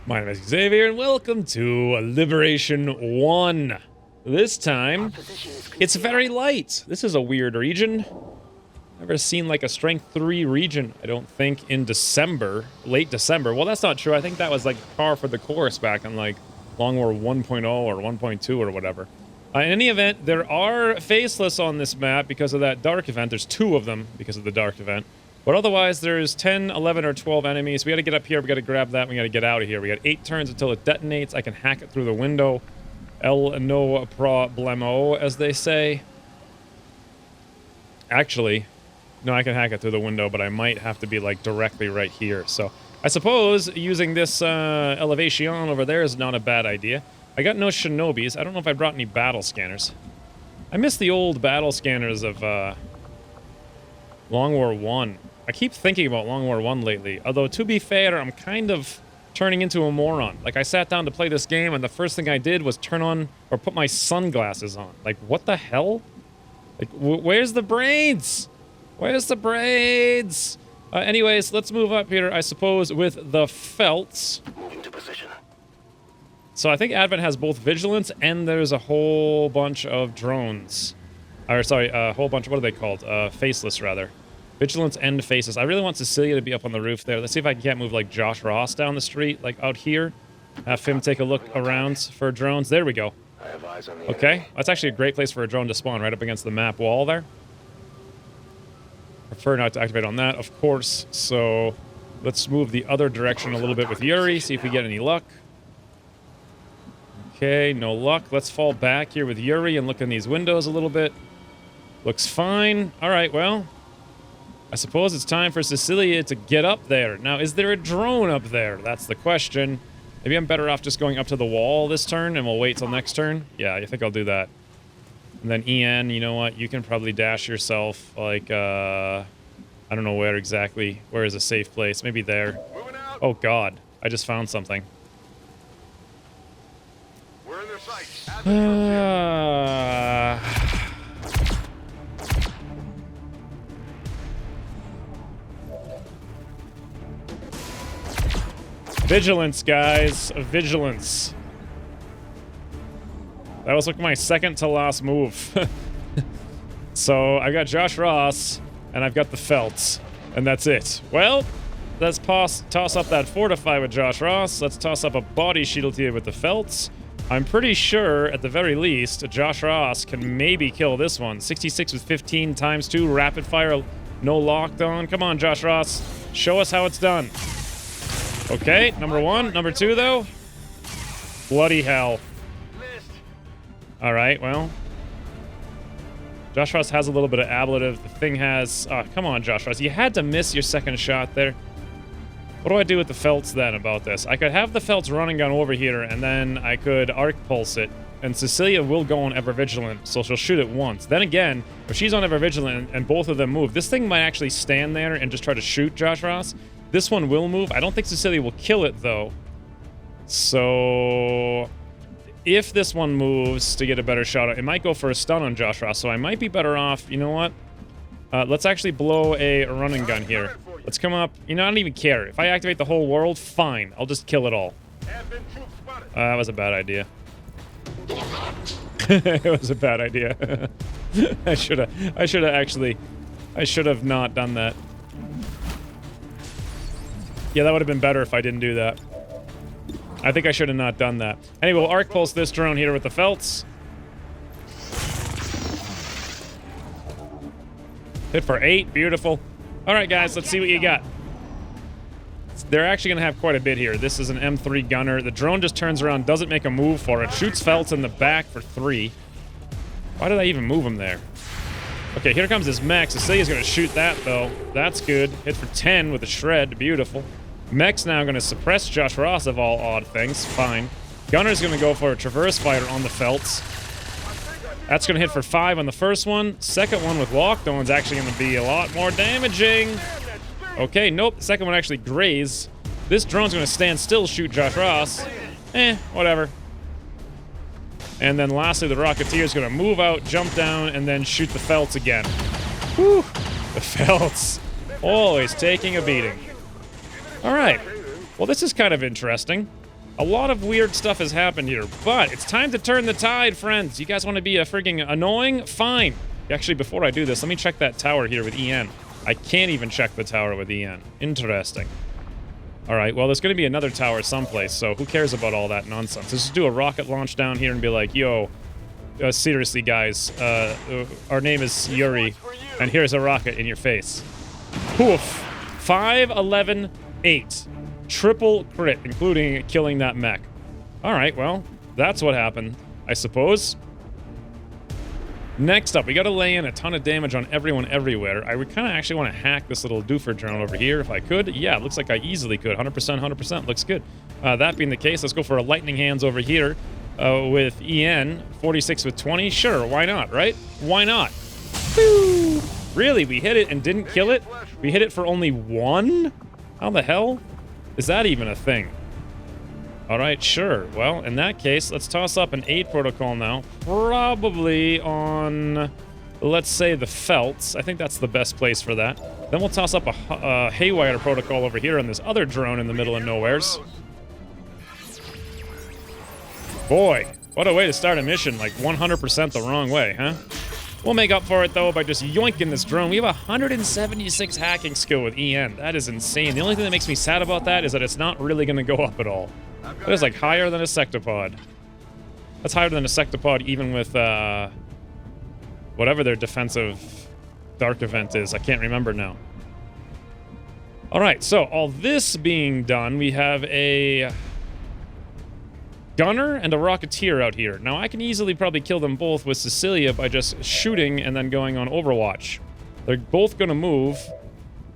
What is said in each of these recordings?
My name is Xavier, and welcome to Liberation 1. This time, it's very light. This is a weird region. Never seen like a Strength 3 region, I don't think, in December. Late December. Well, that's not true. I think that was like par for the course back in like Long War 1.0 or 1.2 or whatever. In any event, there are faceless on this map because of that dark event. There's 2 of them because of the dark event. But otherwise, there's 10, 11, or 12 enemies. We gotta get up here, we gotta grab that, we gotta get out of here. We got 8 turns until it detonates. I can hack it through the window. No problemo, as they say. Actually, no, I can hack it through the window, but I might have to be, like, directly right here. So, I suppose using this elevation over there is not a bad idea. I got no shinobis. I don't know if I brought any battle scanners. I miss the old battle scanners of Long War 1. I keep thinking about Long War 1 lately, although to be fair, I'm kind of turning into a moron. Like, I sat down to play this game, and the first thing I did was turn on, or put my sunglasses on. Like, what the hell? Like, where's the braids? Where's the braids? Anyways, let's move up here, I suppose, with the felts. Moving to position. So I think Advent has both vigilance, and there's a whole bunch of drones. Or, sorry, a whole bunch of, what are they called? Faceless, rather. Vigilance and faceless. I really want Cecilia to be up on the roof there. Let's see if I can't move, like, Josh Ross down the street, like, out here. Have him take a look around for drones. There we go. I have eyes on the Okay. enemy. That's actually a great place for a drone to spawn, right up against the map wall there. Prefer not to activate on that, of course. So, let's move the other direction a little bit with Yuri, see if we get any luck. Okay, no luck. Let's fall back here with Yuri and look in these windows a little bit. Looks fine. All right, well, I suppose it's time for Cecilia to get up there. Now, is there a drone up there? That's the question. Maybe I'm better off just going up to the wall this turn and we'll wait till next turn. Yeah, I think I'll do that. And then Ian, you know what? You can probably dash yourself, like, I don't know where exactly. Where is a safe place? Maybe there. Oh, God. I just found something. We're in their sight. Vigilance, guys. Vigilance. That was like my second to last move. So, I got Josh Ross, and I've got the Felts. And that's it. Well, let's toss up that Fortify with Josh Ross. Let's toss up a Body Shield here with the Felts. I'm pretty sure, at the very least, Josh Ross can maybe kill this one. 66 with 15 times 2, rapid fire, no lockdown. Come on, Josh Ross. Show us how it's done. Okay, number 1. Number 2, though? Bloody hell. Alright, well. Josh Ross has a little bit of ablative. The thing has... Oh, come on, Josh Ross. You had to miss your second shot there. What do I do with the Felts then about this? I could have the Felts running gun over here, and then I could arc pulse it. And Cecilia will go on Ever Vigilant, so she'll shoot it once. Then again, if she's on Ever Vigilant and both of them move, this thing might actually stand there and just try to shoot Josh Ross. This one will move. I don't think Cecilia will kill it, though. So, if this one moves to get a better shot, it might go for a stun on Josh Ross, so I might be better off. You know what? Let's actually blow a running gun here. Let's come up. You know, I don't even care. If I activate the whole world, fine. I'll just kill it all. That was a bad idea. It was a bad idea. I should have not done that. Yeah, that would have been better if I didn't do that. I think I should have not done that. Anyway, we'll arc pulse this drone here with the Felts. Hit for 8. Beautiful. All right, guys, let's see what you got. They're actually going to have quite a bit here. This is an M3 gunner. The drone just turns around, doesn't make a move for it. Shoots Felts in the back for 3. Why did I even move him there? Okay, here comes his mech. Cecilia's going to shoot that, though. That's good. Hit for 10 with a shred. Beautiful. Mech's now going to suppress Josh Ross of all odd things. Fine. Gunner's going to go for a traverse fire on the Felts. That's going to hit for 5 on the first one. Second one with lockdown's actually going to be a lot more damaging. Okay, nope. The second one actually grazed. This drone's going to stand still, shoot Josh Ross. Whatever. And then lastly, the Rocketeer's going to move out, jump down, and then shoot the Felts again. Whew. The Felts. Always taking a beating. All right. Well, this is kind of interesting. A lot of weird stuff has happened here, but it's time to turn the tide, friends. You guys want to be a frigging annoying? Fine. Actually, before I do this, let me check that tower here with EN. I can't even check the tower with EN. Interesting. All right, well, there's going to be another tower someplace, so who cares about all that nonsense? Let's just do a rocket launch down here and be like, yo, seriously, guys, our name is Yuri, and here's a rocket in your face. Poof. 5, 11, 8. Triple crit, including killing that mech. All right, well, that's what happened, I suppose. Next up, we got to lay in a ton of damage on everyone everywhere. I would kind of actually want to hack this little doofer drone over here if I could. Yeah, it looks like I easily could. 100%, 100%. Looks good. That being the case, let's go for a lightning hands over here with EN. 46 with 20. Sure, why not, right? Why not? Woo! Really, we hit it and didn't kill it? We hit it for only 1? How the hell is that even a thing? All right, sure. Well, in that case, let's toss up an aid protocol now. Probably on, let's say, the Felts. I think that's the best place for that. Then we'll toss up a haywire protocol over here on this other drone in the middle of nowheres. Boy, what a way to start a mission, like 100% the wrong way, huh? We'll make up for it, though, by just yoinking this drone. We have 176 hacking skill with EN. That is insane. The only thing that makes me sad about that is that it's not really going to go up at all. That is, like, higher than a sectopod. That's higher than a sectopod even with, whatever their defensive dark event is. I can't remember now. All right, so all this being done, we have a gunner and a rocketeer out here. Now, I can easily probably kill them both with Cecilia by just shooting and then going on Overwatch. They're both going to move,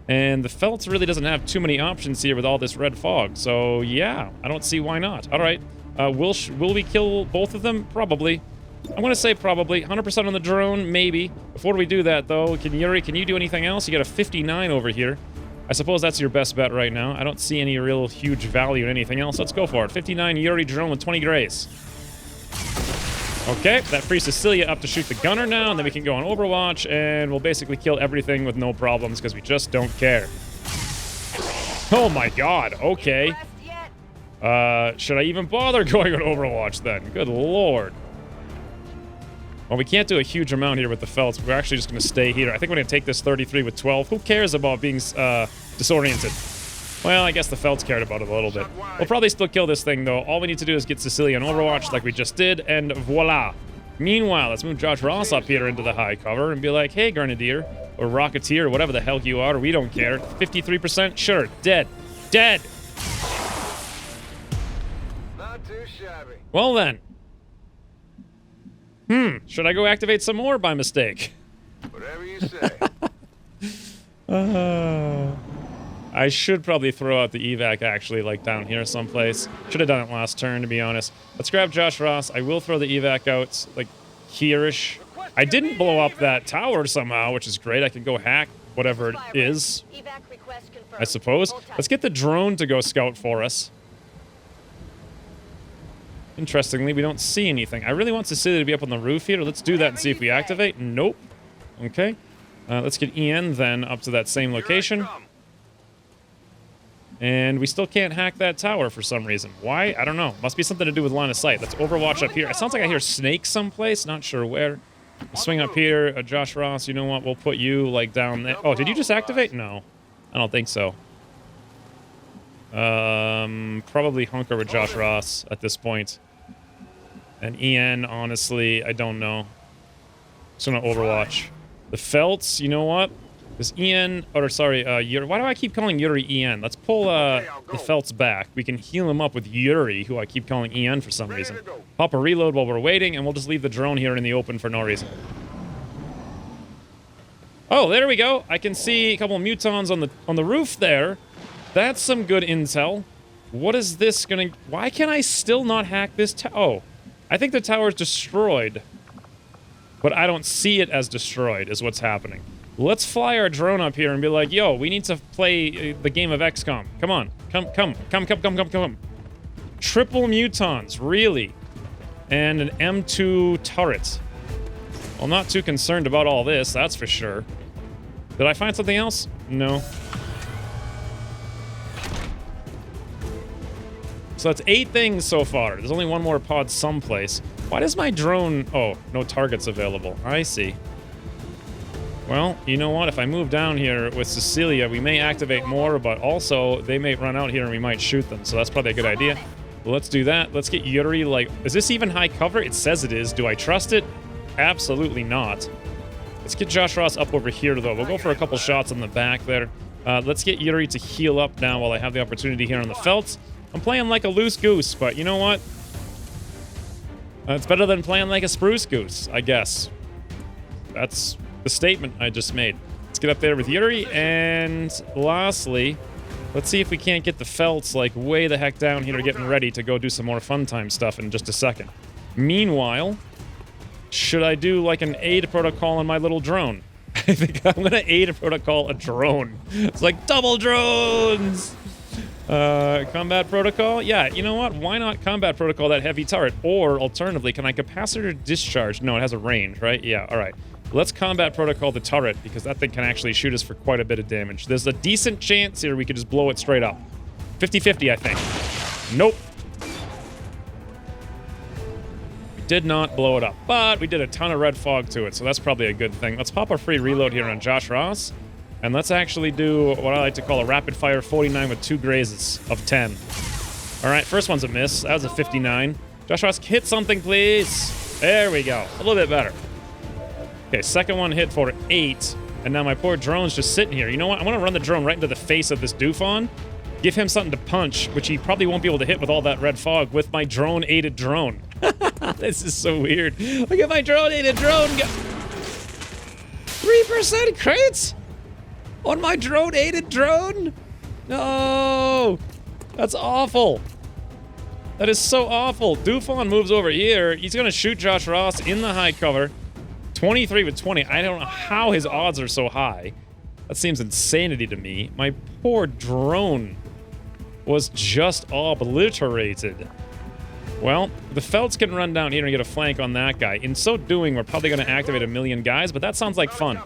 and the Feltz really doesn't have too many options here with all this red fog. So, yeah, I don't see why not. All right, will we kill both of them? Probably. I'm going to say probably. 100% on the drone, maybe. Before we do that, though, Yuri, can you do anything else? You got a 59 over here. I suppose that's your best bet right now. I don't see any real huge value in anything else. Let's go for it. 59 Yuri drone with 20 grays. Okay, that frees Cecilia up to shoot the gunner now, and then we can go on Overwatch, and we'll basically kill everything with no problems because we just don't care. Oh my god, okay. Should I even bother going on Overwatch then? Good lord. Well, we can't do a huge amount here with the Felts. We're actually just going to stay here. I think we're going to take this 33 with 12. Who cares about being disoriented? Well, I guess the Felts cared about it a little bit. We'll probably still kill this thing, though. All we need to do is get Cecilia on Overwatch like we just did, and voila. Meanwhile, let's move Josh Ross up here into the high cover and be like, hey, Grenadier, or Rocketeer, or whatever the hell you are, we don't care. 53%? Sure. Dead. Dead. Not too shabby. Well, then. Should I go activate some more by mistake? Whatever you say. I should probably throw out the evac, actually, like down here someplace. Should have done it last turn, to be honest. Let's grab Josh Ross. I will throw the evac out, like, here-ish. I didn't blow up that tower somehow, which is great. I can go hack whatever it is, I suppose. Let's get the drone to go scout for us. Interestingly, we don't see anything. I really want Cecilia to be up on the roof here. Let's do that and see if we activate. Nope. Okay. Let's get Ian then up to that same location. And we still can't hack that tower for some reason. Why? I don't know. Must be something to do with line of sight. Let's Overwatch up here. It sounds like I hear snakes someplace. Not sure where. We'll swing up here. Josh Ross, you know what? We'll put you, like, down there. Oh, did you just activate? No. I don't think so. Probably hunker with Josh Ross at this point. And Ian, honestly, I don't know. Just gonna Overwatch. The Felts, you know what? This Ian, or sorry, Yuri. Why do I keep calling Yuri Ian? Let's pull the Felts back. We can heal him up with Yuri, who I keep calling Ian for some reason. Pop a reload while we're waiting, and we'll just leave the drone here in the open for no reason. Oh, there we go. I can see a couple of mutons on the roof there. That's some good intel. What is this gonna... Why can I still not hack this Oh. I think the tower's destroyed, but I don't see it as destroyed, is what's happening. Let's fly our drone up here and be like, yo, we need to play the game of XCOM. Come on. Come. Triple mutons, really? And an M2 turret. Well, not too concerned about all this, that's for sure. Did I find something else? No. So that's 8 things so far. There's only one more pod someplace. Why does my drone... Oh, no targets available. I see. Well, you know what? If I move down here with Cecilia, we may activate more, but also they may run out here and we might shoot them. So that's probably a good idea. Well, let's do that. Let's get Yuri, like... Is this even high cover? It says it is. Do I trust it? Absolutely not. Let's get Josh Ross up over here, though. We'll go for a couple shots on the back there. Let's get Yuri to heal up now while I have the opportunity here on the felts. I'm playing like a loose goose, but you know what? It's better than playing like a spruce goose, I guess. That's the statement I just made. Let's get up there with Yuri, and lastly, let's see if we can't get the felts like way the heck down here getting ready to go do some more fun time stuff in just a second. Meanwhile, should I do like an aid protocol on my little drone? I think I'm gonna aid protocol a drone. It's like double drones! Combat protocol? Yeah, you know what? Why not combat protocol that heavy turret? Or, alternatively, can I capacitor discharge? No, it has a range, right? Yeah, alright. Let's combat protocol the turret, because that thing can actually shoot us for quite a bit of damage. There's a decent chance here we could just blow it straight up. 50-50, I think. Nope. We did not blow it up, but we did a ton of red fog to it, so that's probably a good thing. Let's pop a free reload here on Josh Ross. And let's actually do what I like to call a rapid-fire 49 with 2 grazes of 10. All right, first one's a miss. That was a 59. Josh Ross, hit something, please. There we go. A little bit better. Okay, second one hit for 8. And now my poor drone's just sitting here. You know what? I want to run the drone right into the face of this doofon. Give him something to punch, which he probably won't be able to hit with all that red fog with my drone-aided drone. This is so weird. Look at my drone-aided drone go. 3% crits? On my drone-aided drone? No! That's awful. That is so awful. Doofon moves over here. He's going to shoot Josh Ross in the high cover. 23 with 20. I don't know how his odds are so high. That seems insanity to me. My poor drone was just obliterated. Well, the felts can run down here and get a flank on that guy. In so doing, we're probably going to activate a million guys, but that sounds like fun.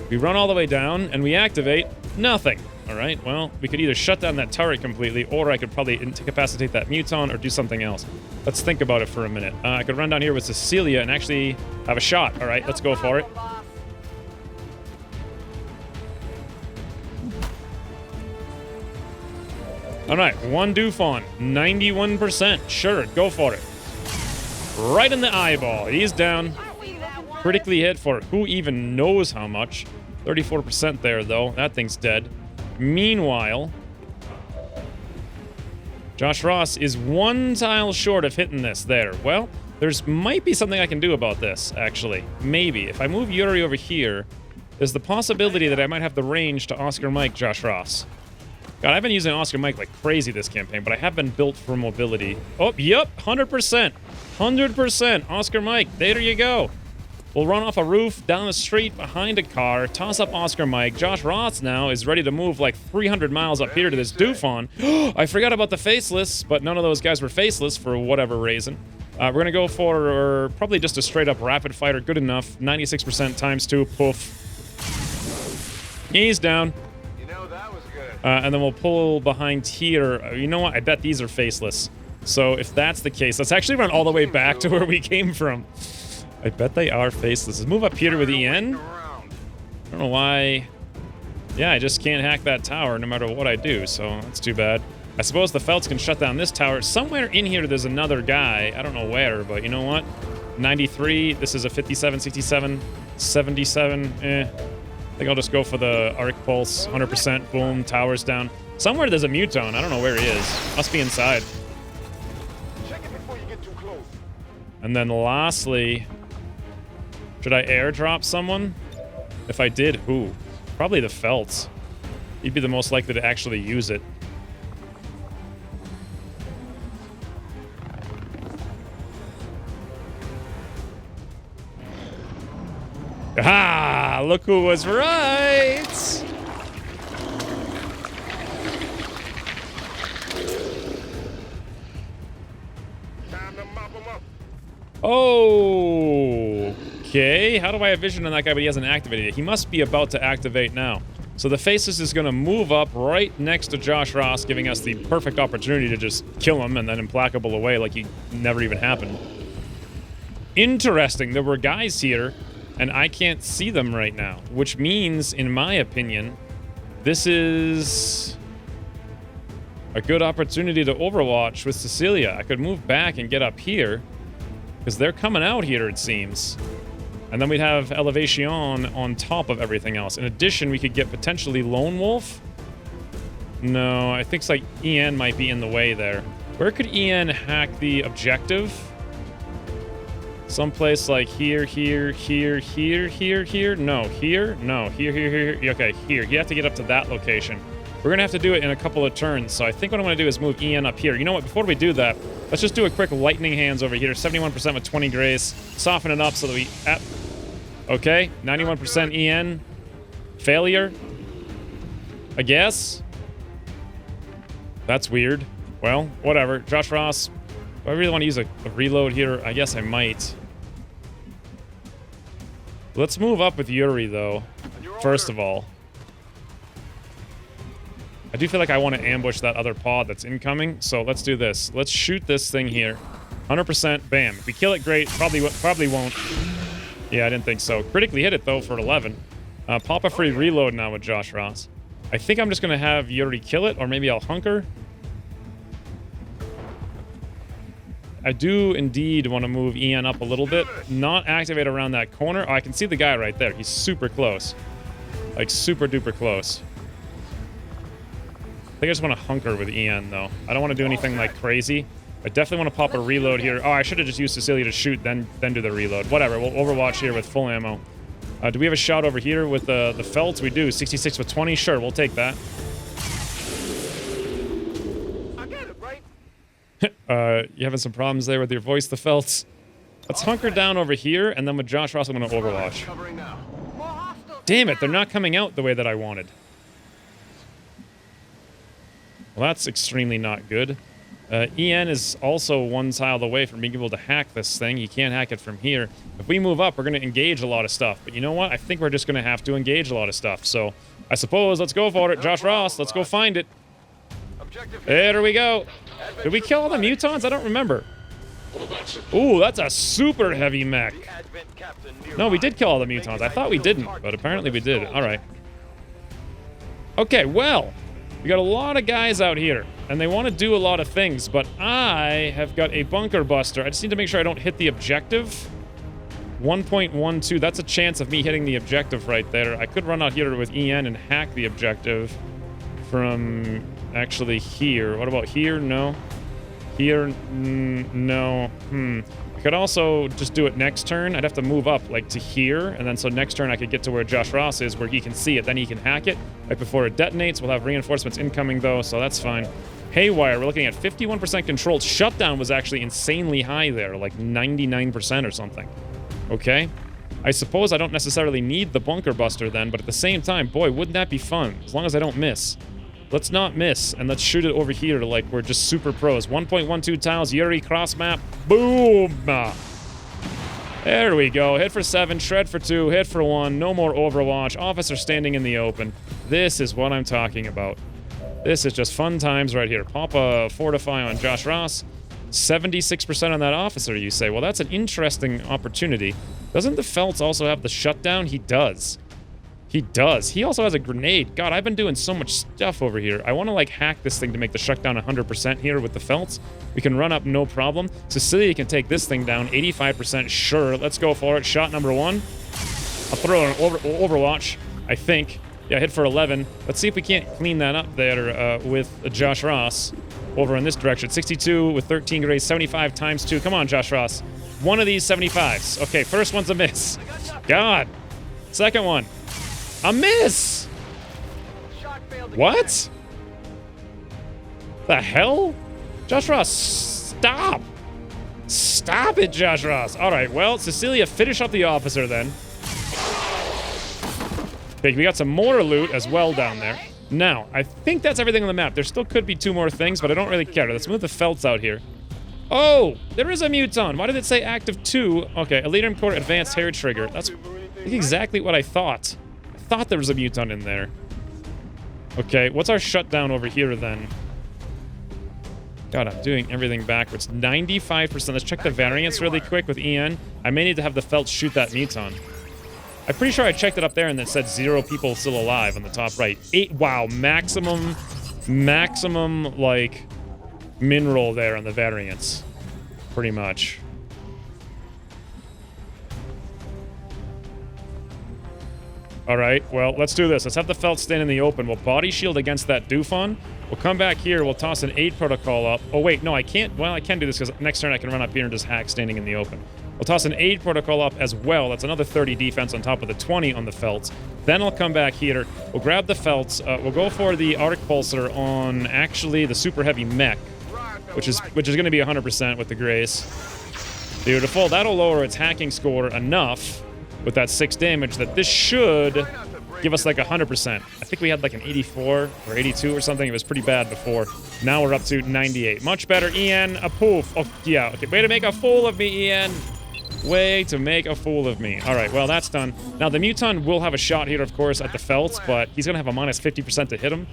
We run all the way down, and we activate nothing. All right, well, we could either shut down that turret completely, or I could probably incapacitate that muton or do something else. Let's think about it for a minute. I could run down here with Cecilia and actually have a shot. All right, let's go for it. All right, one doofon, 91%. Sure, go for it. Right in the eyeball. He's down. Critically hit for who even knows how much. 34% there, though. That thing's dead. Meanwhile, Josh Ross is 1 tile short of hitting this there. Well, there's might be something I can do about this, actually. Maybe. If I move Yuri over here, there's the possibility that I might have the range to Oscar Mike Josh Ross. God, I've been using Oscar Mike like crazy this campaign, but I have been built for mobility. Oh, yep, 100%. 100%. Oscar Mike, there you go. We'll run off a roof, down the street, behind a car, toss up Oscar Mike. Josh Ross now is ready to move like 300 miles up here to this doofon. I forgot about the faceless, but none of those guys were faceless for whatever reason. We're going to go for probably just a straight-up rapid fighter. Good enough. 96% times 2. Poof. He's down. You know, that was good. And then we'll pull behind here. You know what? I bet these are faceless. So if that's the case, let's actually run all the way back to where we came from. I bet they are faceless. Let's move up here with EN. I don't know why. Yeah, I just can't hack that tower no matter what I do, so that's too bad. I suppose the felts can shut down this tower. Somewhere in here there's another guy. I don't know where, but you know what? 93. This is a 57, 67, 77. I think I'll just go for the arc pulse. 100%. Boom. Tower's down. Somewhere there's a muton. I don't know where he is. Must be inside. Check it before you get too close. And then lastly, should I airdrop someone? If I did, who? Probably the felts. He'd be the most likely to actually use it. Ah, look who was right! Time to mop 'em up. Oh, okay. How do I have vision on that guy, but he hasn't activated it? He must be about to activate now. So the Faceless is going to move up right next to Josh Ross, giving us the perfect opportunity to just kill him and then implacable away like he never even happened. Interesting. There were guys here, and I can't see them right now, which means, in my opinion, this is a good opportunity to overwatch with Cecilia. I could move back and get up here, because they're coming out here, it seems. And then we'd have Elevation on top of everything else. In addition, we could get potentially Lone Wolf. No, I think it's like EN might be in the way there. Where could EN hack the objective? Someplace like here, here, here, here, here, here. No, here. No, here, here, here. Okay, here. You have to get up to that location. We're going to have to do it in a couple of turns. So I think what I'm going to do is move EN up here. You know what? Before we do that, let's just do a quick lightning hands over here. 71% with 20 grace. Soften it up so that we... Okay, 91% EN. Failure. I guess. That's weird. Well, whatever. Josh Ross. Do I really want to use a reload here? I guess I might. Let's move up with Yuri, though. First of all. I do feel like I want to ambush that other pod that's incoming, so let's do this. Let's shoot this thing here. 100%, bam. If we kill it, great. Probably won't. Yeah, I didn't think so. Critically hit it, though, for 11. Pop a free reload now with Josh Ross. I think I'm just going to have Yuri kill it, or maybe I'll hunker. I do indeed want to move EN up a little bit. Not activate around that corner. Oh, I can see the guy right there. He's super close. Like, super duper close. I think I just want to hunker with EN, though. I don't want to do anything, like, crazy. I definitely want to pop a reload here. Oh, I should have just used Cecilia to shoot, then do the reload. Whatever, we'll overwatch here with full ammo. Do we have a shot over here with the felts? We do. 66 with 20. Sure, we'll take that. I get it, right? You having some problems there with your voice, the felts? Let's hunker down over here, and then with Josh Ross, I'm going to overwatch. Damn it, they're not coming out the way that I wanted. Well, that's extremely not good. EN is also one tile away from being able to hack this thing. You can't hack it from here. If we move up, we're going to engage a lot of stuff. But you know what? I think we're just going to have to engage a lot of stuff. So I suppose let's go for it. Josh Ross, let's go find it. There we go. Did we kill all the mutons? I don't remember. Ooh, that's a super heavy mech. No, we did kill all the mutons. I thought we didn't, but apparently we did. All right. Okay, well, we got a lot of guys out here, and they want to do a lot of things, but I have got a bunker buster. I just need to make sure I don't hit the objective. 1.12, that's a chance of me hitting the objective right there. I could run out here with EN and hack the objective from actually here. What about here? No. Here? No. I could also just do it next turn. I'd have to move up, like, to here, and then so next turn I could get to where Josh Ross is, where he can see it. Then he can hack it right before it detonates. We'll have reinforcements incoming, though, so that's fine. Haywire, we're looking at 51% controlled. Shutdown was actually insanely high there, like 99% or something. Okay? I suppose I don't necessarily need the bunker buster then, but at the same time, boy, wouldn't that be fun, as long as I don't miss. Let's not miss, and let's shoot it over here like we're just super pros. 1.12 tiles, Yuri, cross map, boom! There we go, hit for 7, shred for 2, hit for 1, no more Overwatch, officer standing in the open. This is what I'm talking about. This is just fun times right here. Pop a Fortify on Josh Ross. 76% on that officer, you say. Well, that's an interesting opportunity. Doesn't the Feltz also have the shutdown? He does. He does. He also has a grenade. God, I've been doing so much stuff over here. I want to, like, hack this thing to make the shutdown 100% here with the Feltz. We can run up, no problem. Cecilia can take this thing down, 85%. Sure, let's go for it. Shot number 1. I'll throw an Overwatch, I think. Yeah, hit for 11. Let's see if we can't clean that up there with Josh Ross over in this direction. 62 with 13 grades, 75 times 2. Come on, Josh Ross. One of these 75s. Okay, first one's a miss. God. Second one. A miss! What? The hell? Josh Ross, stop! Stop it, Josh Ross. All right, well, Cecilia, finish up the officer then. Okay, we got some more loot as well down there. Now, I think that's everything on the map. There still could be 2 more things, but I don't really care. Let's move the Feltz out here. Oh, there is a muton. Why did it say active 2? Okay, Elitium Core Advanced Hair Trigger. That's exactly what I thought. I thought there was a muton in there. Okay, what's our shutdown over here then? God, I'm doing everything backwards. 95%. Let's check the variance really quick with EN. I may need to have the Felt shoot that Muton. I'm pretty sure I checked it up there and it said 0 people still alive on the top right. 8, wow, maximum, like, min roll there on the variance. Pretty much. All right, well, let's do this. Let's have the Felt stand in the open. We'll body shield against that Doofon. We'll come back here. We'll toss an 8 protocol up. Oh, wait, no, I can't. Well, I can do this because next turn I can run up here and just hack standing in the open. We'll toss an 8 protocol up as well. That's another 30 defense on top of the 20 on the Felts. Then I'll come back here. We'll grab the Felts. We'll go for the Arc Pulsar on, actually, the Super Heavy Mech, which is going to be 100% with the Grace. Beautiful. That'll lower its hacking score enough with that 6 damage that this should give us like 100%. I think we had like an 84 or 82 or something. It was pretty bad before. Now we're up to 98. Much better. EN, a poof. Oh, yeah. Okay, way to make a fool of me, EN. Way to make a fool of me. All right, well, that's done. Now, the Muton will have a shot here, of course, at the Felts, but he's going to have a minus 50% to hit him.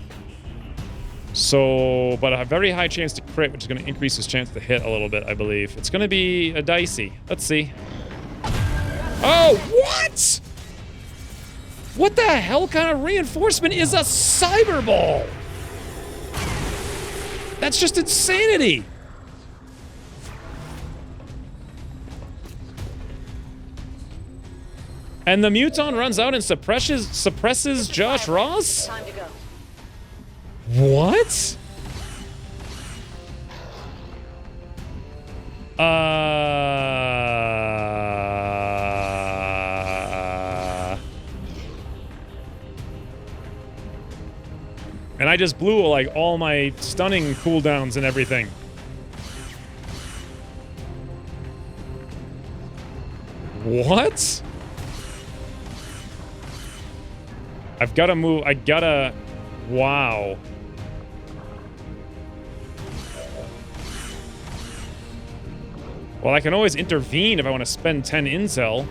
So, but a very high chance to crit, which is going to increase his chance to hit a little bit, I believe. It's going to be a dicey. Let's see. Oh, what? What the hell kind of reinforcement is a cyber ball? That's just insanity. And the Muton runs out and suppresses Josh Ross? Time to go. What? And I just blew like all my stunning cooldowns and everything. What? I've got to move. I gotta. Wow. Well, I can always intervene if I want to spend 10 intel.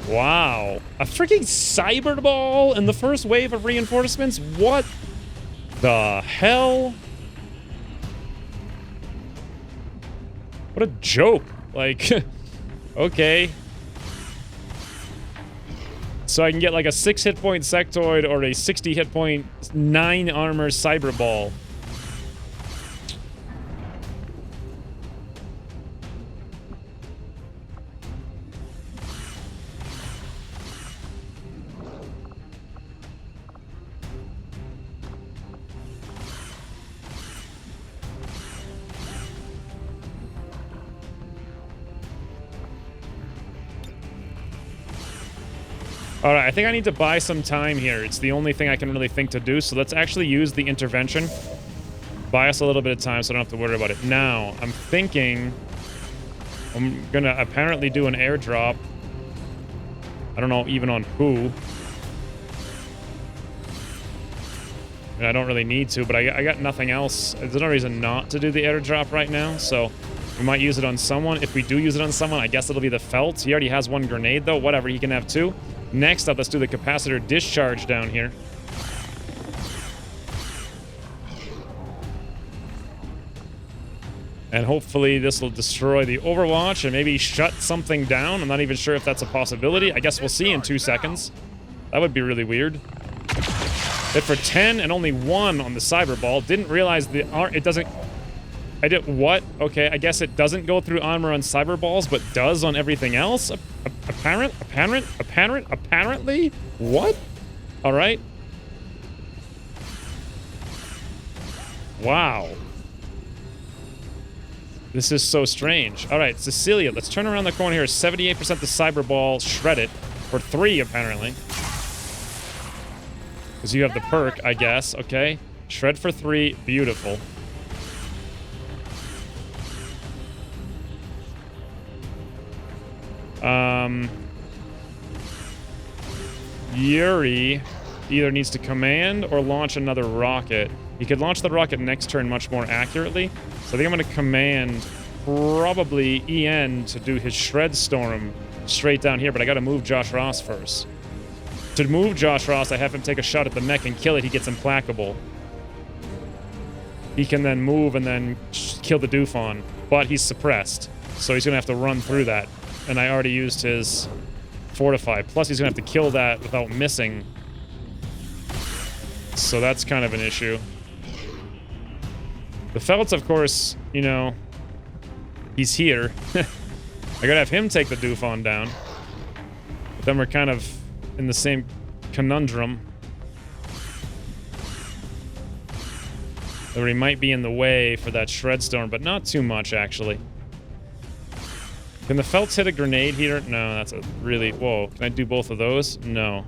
Wow. A freaking cyber ball in the first wave of reinforcements? What the hell? What a joke. Like, okay. So I can get like a 6 hit point sectoid or a 60 hit point 9 armor cyber ball. All right, I think I need to buy some time here. It's the only thing I can really think to do. So let's actually use the intervention. Buy us a little bit of time so I don't have to worry about it. Now, I'm thinking I'm going to apparently do an airdrop. I don't know even on who. And I don't really need to, but I got nothing else. There's no reason not to do the airdrop right now, so we might use it on someone. If we do use it on someone, I guess it'll be the Felt. He already has 1 grenade, though. Whatever, he can have 2. Next up, let's do the capacitor discharge down here. And hopefully this will destroy the Overwatch and maybe shut something down. I'm not even sure if that's a possibility. I guess we'll see in 2 seconds. That would be really weird. Hit for 10 and only 1 on the cyber ball. Didn't realize it doesn't... I did what? Okay, I guess it doesn't go through armor on cyber balls, but does on everything else? Apparently? What? All right. Wow. This is so strange. All right, Cecilia, let's turn around the corner here. 78% the cyber ball, shred it. For 3, apparently. Because you have the perk, I guess. Okay. Shred for 3. Beautiful. Yuri either needs to command or launch another rocket. He could launch the rocket next turn much more accurately. So I think I'm going to command probably EN to do his Shred Storm straight down here, but I gotta move Josh Ross first. To move Josh Ross, I have him take a shot at the mech and kill it. He gets implacable. He can then move and then kill the Doofon, but he's suppressed, so he's gonna have to run through that. And I already used his fortify. Plus, he's gonna have to kill that without missing. So that's kind of an issue. The Feltz, of course, you know, he's here. I gotta have him take the Doofon down. But then we're kind of in the same conundrum. Where he might be in the way for that Shredstorm, but not too much, actually. Can the Feltz hit a grenade here? No, that's a really... Whoa, can I do both of those? No.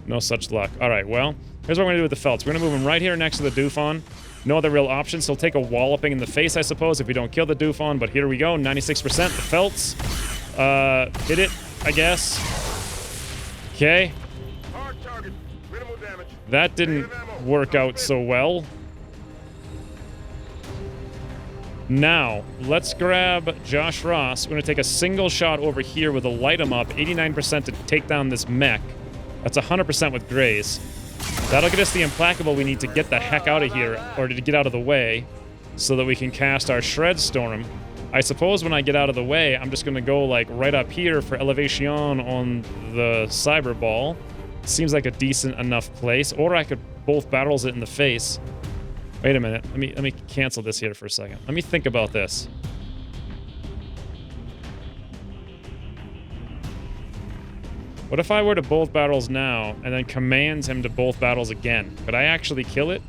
No such luck. All right, well, here's what we're going to do with the Feltz. We're going to move him right here next to the Doofon. No other real options. He'll take a walloping in the face, I suppose, if we don't kill the Doofon, but here we go. 96%. The Feltz. Hit it, I guess. Okay. Hard target. Minimal damage. That didn't work out so well. Now, let's grab Josh Ross. We're going to take a single shot over here with a light him up. 89% to take down this mech. That's 100% with Graze. That'll get us the implacable we need to get the heck out of here, or to get out of the way, so that we can cast our Shredstorm. I suppose when I get out of the way, I'm just going to go like right up here for Elevation on the Cyber Ball. Seems like a decent enough place. Or I could both barrels it in the face. Wait a minute. Let me cancel this here for a second. Let me think about this. What if I were to both battles now and then command him to both battles again? Could I actually kill it?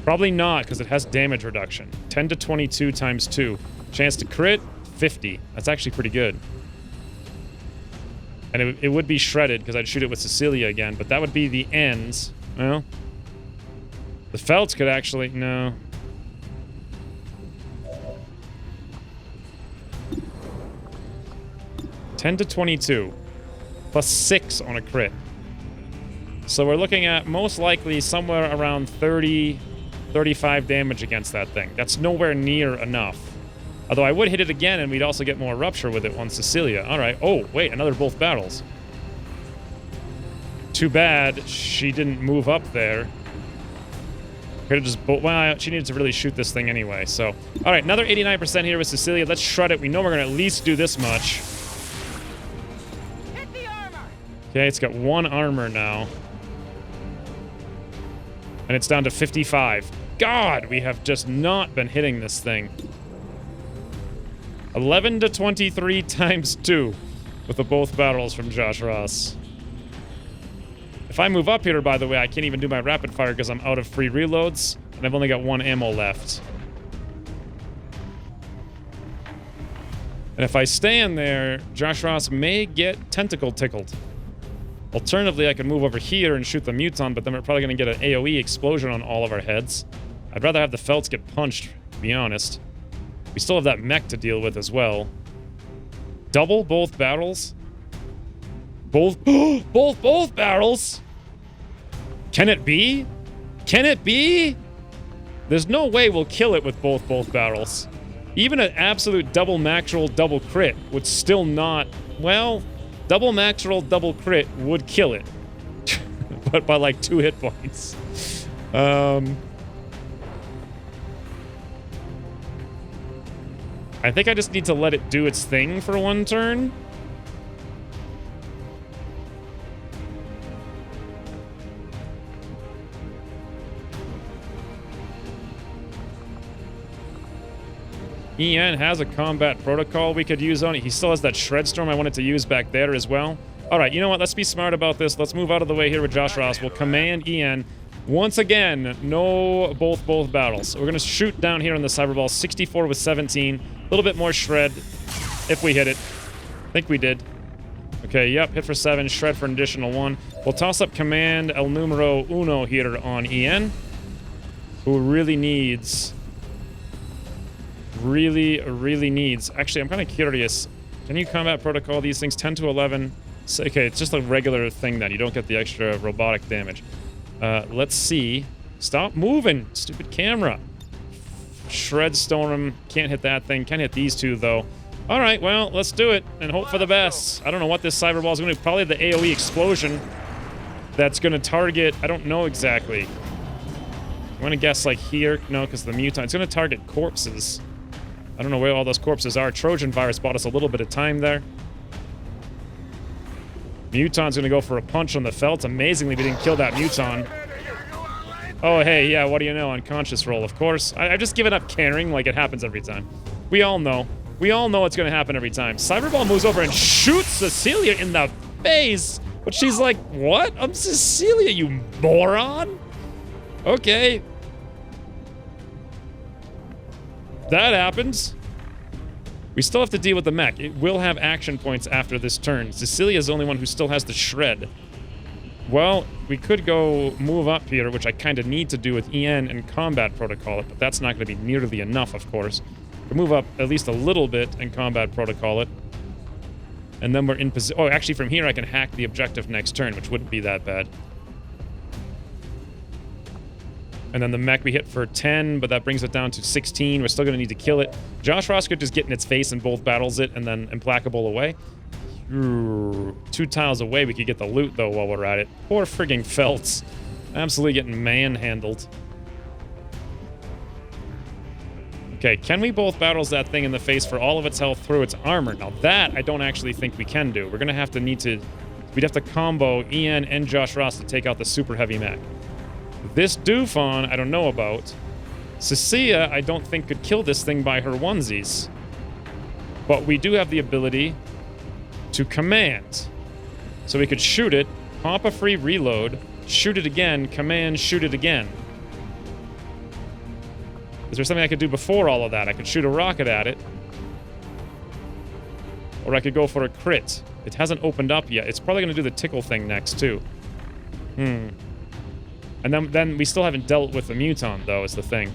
Probably not, because it has damage reduction. 10 to 22 times 2. Chance to crit, 50. That's actually pretty good. And it would be shredded, because I'd shoot it with Cecilia again, but that would be the ends. Well, the Feltz could actually... No. $10 to 22. Plus 6 on a crit. So we're looking at most likely somewhere around 30, 35 damage against that thing. That's nowhere near enough. Although I would hit it again and we'd also get more rupture with it on Cecilia. Alright. Oh, wait, another both battles. Too bad she didn't move up there. Could have just... Well, she needed to really shoot this thing anyway, so... Alright, another 89% here with Cecilia. Let's shred it. We know we're going to at least do this much. Hit the armor. Okay, it's got 1 armor now. And it's down to 55. God, we have just not been hitting this thing. 11 to 23 times 2 with the both battles from Josh Ross. If I move up here, by the way, I can't even do my rapid fire because I'm out of free reloads, and I've only got 1 ammo left. And if I stay in there, Josh Ross may get tentacle tickled. Alternatively, I could move over here and shoot the Muton, but then we're probably going to get an AoE explosion on all of our heads. I'd rather have the Feltz get punched, to be honest. We still have that mech to deal with as well. Double both battles? Both barrels? Can it be? Can it be? There's no way we'll kill it with both barrels. Even an absolute double max roll, double crit would still not... Well, double max roll, double crit would kill it. But by like 2 hit points. I think I just need to let it do its thing for 1 turn. Ian has a combat protocol we could use on it. He still has that Shredstorm I wanted to use back there as well. All right, you know what? Let's be smart about this. Let's move out of the way here with Josh Ross. We'll command Ian. Once again, no both battles. We're going to shoot down here on the Cyberball. 64 with 17. A little bit more shred if we hit it. I think we did. Okay, yep, hit for 7, shred for an additional 1. We'll toss up command El Numero Uno here on Ian, who really needs... Really needs... Actually, I'm kind of curious. Can you combat protocol these things? 10 to 11. So, okay, it's just a regular thing then. You don't get the extra robotic damage. Let's see. Stop moving, stupid camera. Shred Storm. Can't hit that thing. Can hit these two, though. All right, well, let's do it and hope for the best. I don't know what this Cyberball is going to do. Probably the AoE explosion that's going to target... I don't know exactly. I'm going to guess, like, here. No, because the mutant. It's going to target corpses. I don't know where all those corpses are. Trojan Virus bought us a little bit of time there. Muton's going to go for a punch on the felt. Amazingly, we didn't kill that Muton. Oh, hey, yeah, what do you know? Unconscious roll, of course. I've just given up caring like it happens every time. We all know. We all know it's going to happen every time. Cyberball moves over and shoots Cecilia in the face. But she's like, what? I'm Cecilia, you moron. Okay. That happens. We still have to deal with the mech. It will have action points after this turn. Cecilia's the only one who still has the shred. Well, we could go move up here, which I kind of need to do with EN and combat protocol it, but that's not going to be nearly enough, of course. We'll move up at least a little bit and combat protocol it. And then we're in position. Oh, actually, from here I can hack the objective next turn, which wouldn't be that bad. And then the mech we hit for 10, but that brings it down to 16. We're still going to need to kill it. Josh Ross could just get in its face and both battles it and then implacable away. 2 tiles away, we could get the loot, though, while we're at it. Poor frigging Feltz. Absolutely getting manhandled. Okay, can we both battles that thing in the face for all of its health through its armor? Now that, I don't actually think we can do. We're going to have to we'd have to combo EN and Josh Ross to take out the super heavy mech. This Dufon, I don't know about. Cecilia, I don't think could kill this thing by her onesies. But we do have the ability to command. So we could shoot it, pop a free reload, shoot it again, command, shoot it again. Is there something I could do before all of that? I could shoot a rocket at it. Or I could go for a crit. It hasn't opened up yet. It's probably going to do the tickle thing next, too. And then we still haven't dealt with the Muton, though, is the thing.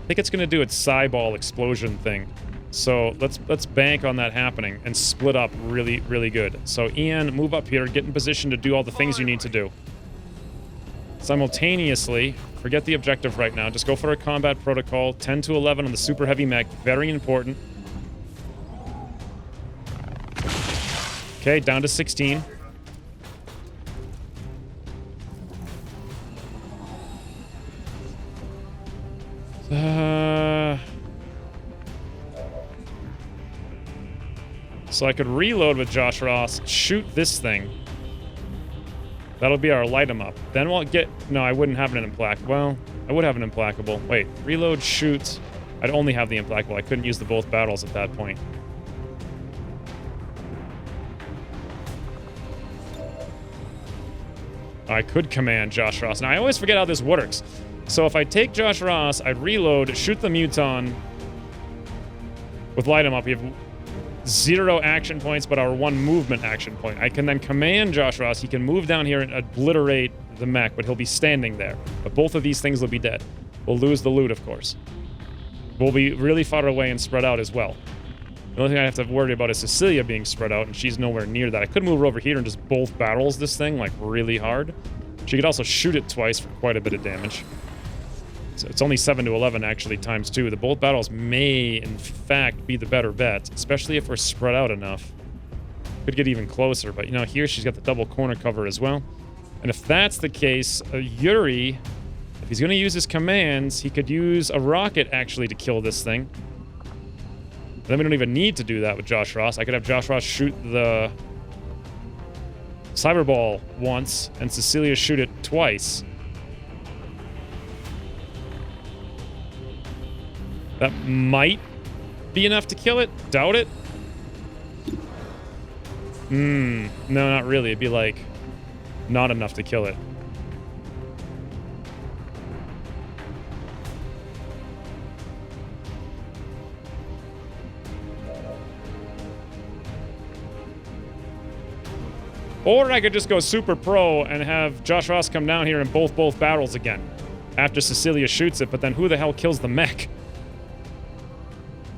I think it's going to do its Cyball explosion thing. So let's bank on that happening and split up really, really good. So Ian, move up here, get in position to do all the things you need to do. Simultaneously, forget the objective right now. Just go for a combat protocol. 10 to 11 on the super heavy mech. Very important. Okay, down to 16. So I could reload with Josh Ross, shoot this thing. That'll be our light 'em up. Then we'll get... No, I wouldn't have an implacable. Well, I would have an implacable. Wait, reload, shoot. I'd only have the implacable. I couldn't use the both battles at that point. I could command Josh Ross. Now, I always forget how this works. So if I take Josh Ross, I'd reload, shoot the Muton with light 'em up. We have 0 action points, but our 1 movement action point. I can then command Josh Ross. He can move down here and obliterate the mech, but he'll be standing there. But both of these things will be dead. We'll lose the loot, of course. We'll be really far away and spread out as well. The only thing I have to worry about is Cecilia being spread out, and she's nowhere near that. I could move her over here and just both battles this thing, like, really hard. She could also shoot it twice for quite a bit of damage. So it's only 7 to 11, actually, times 2. The bolt battles may, in fact, be the better bet, especially if we're spread out enough. Could get even closer, but, you know, here she's got the double corner cover as well. And if that's the case, Yuri, if he's going to use his commands, he could use a rocket, actually, to kill this thing. Then we don't even need to do that with Josh Ross. I could have Josh Ross shoot the Cyberball once, and Cecilia shoot it twice. That might be enough to kill it. Doubt it. No, not really. It'd be like not enough to kill it. Or I could just go super pro and have Josh Ross come down here and both battles again after Cecilia shoots it, but then who the hell kills the mech?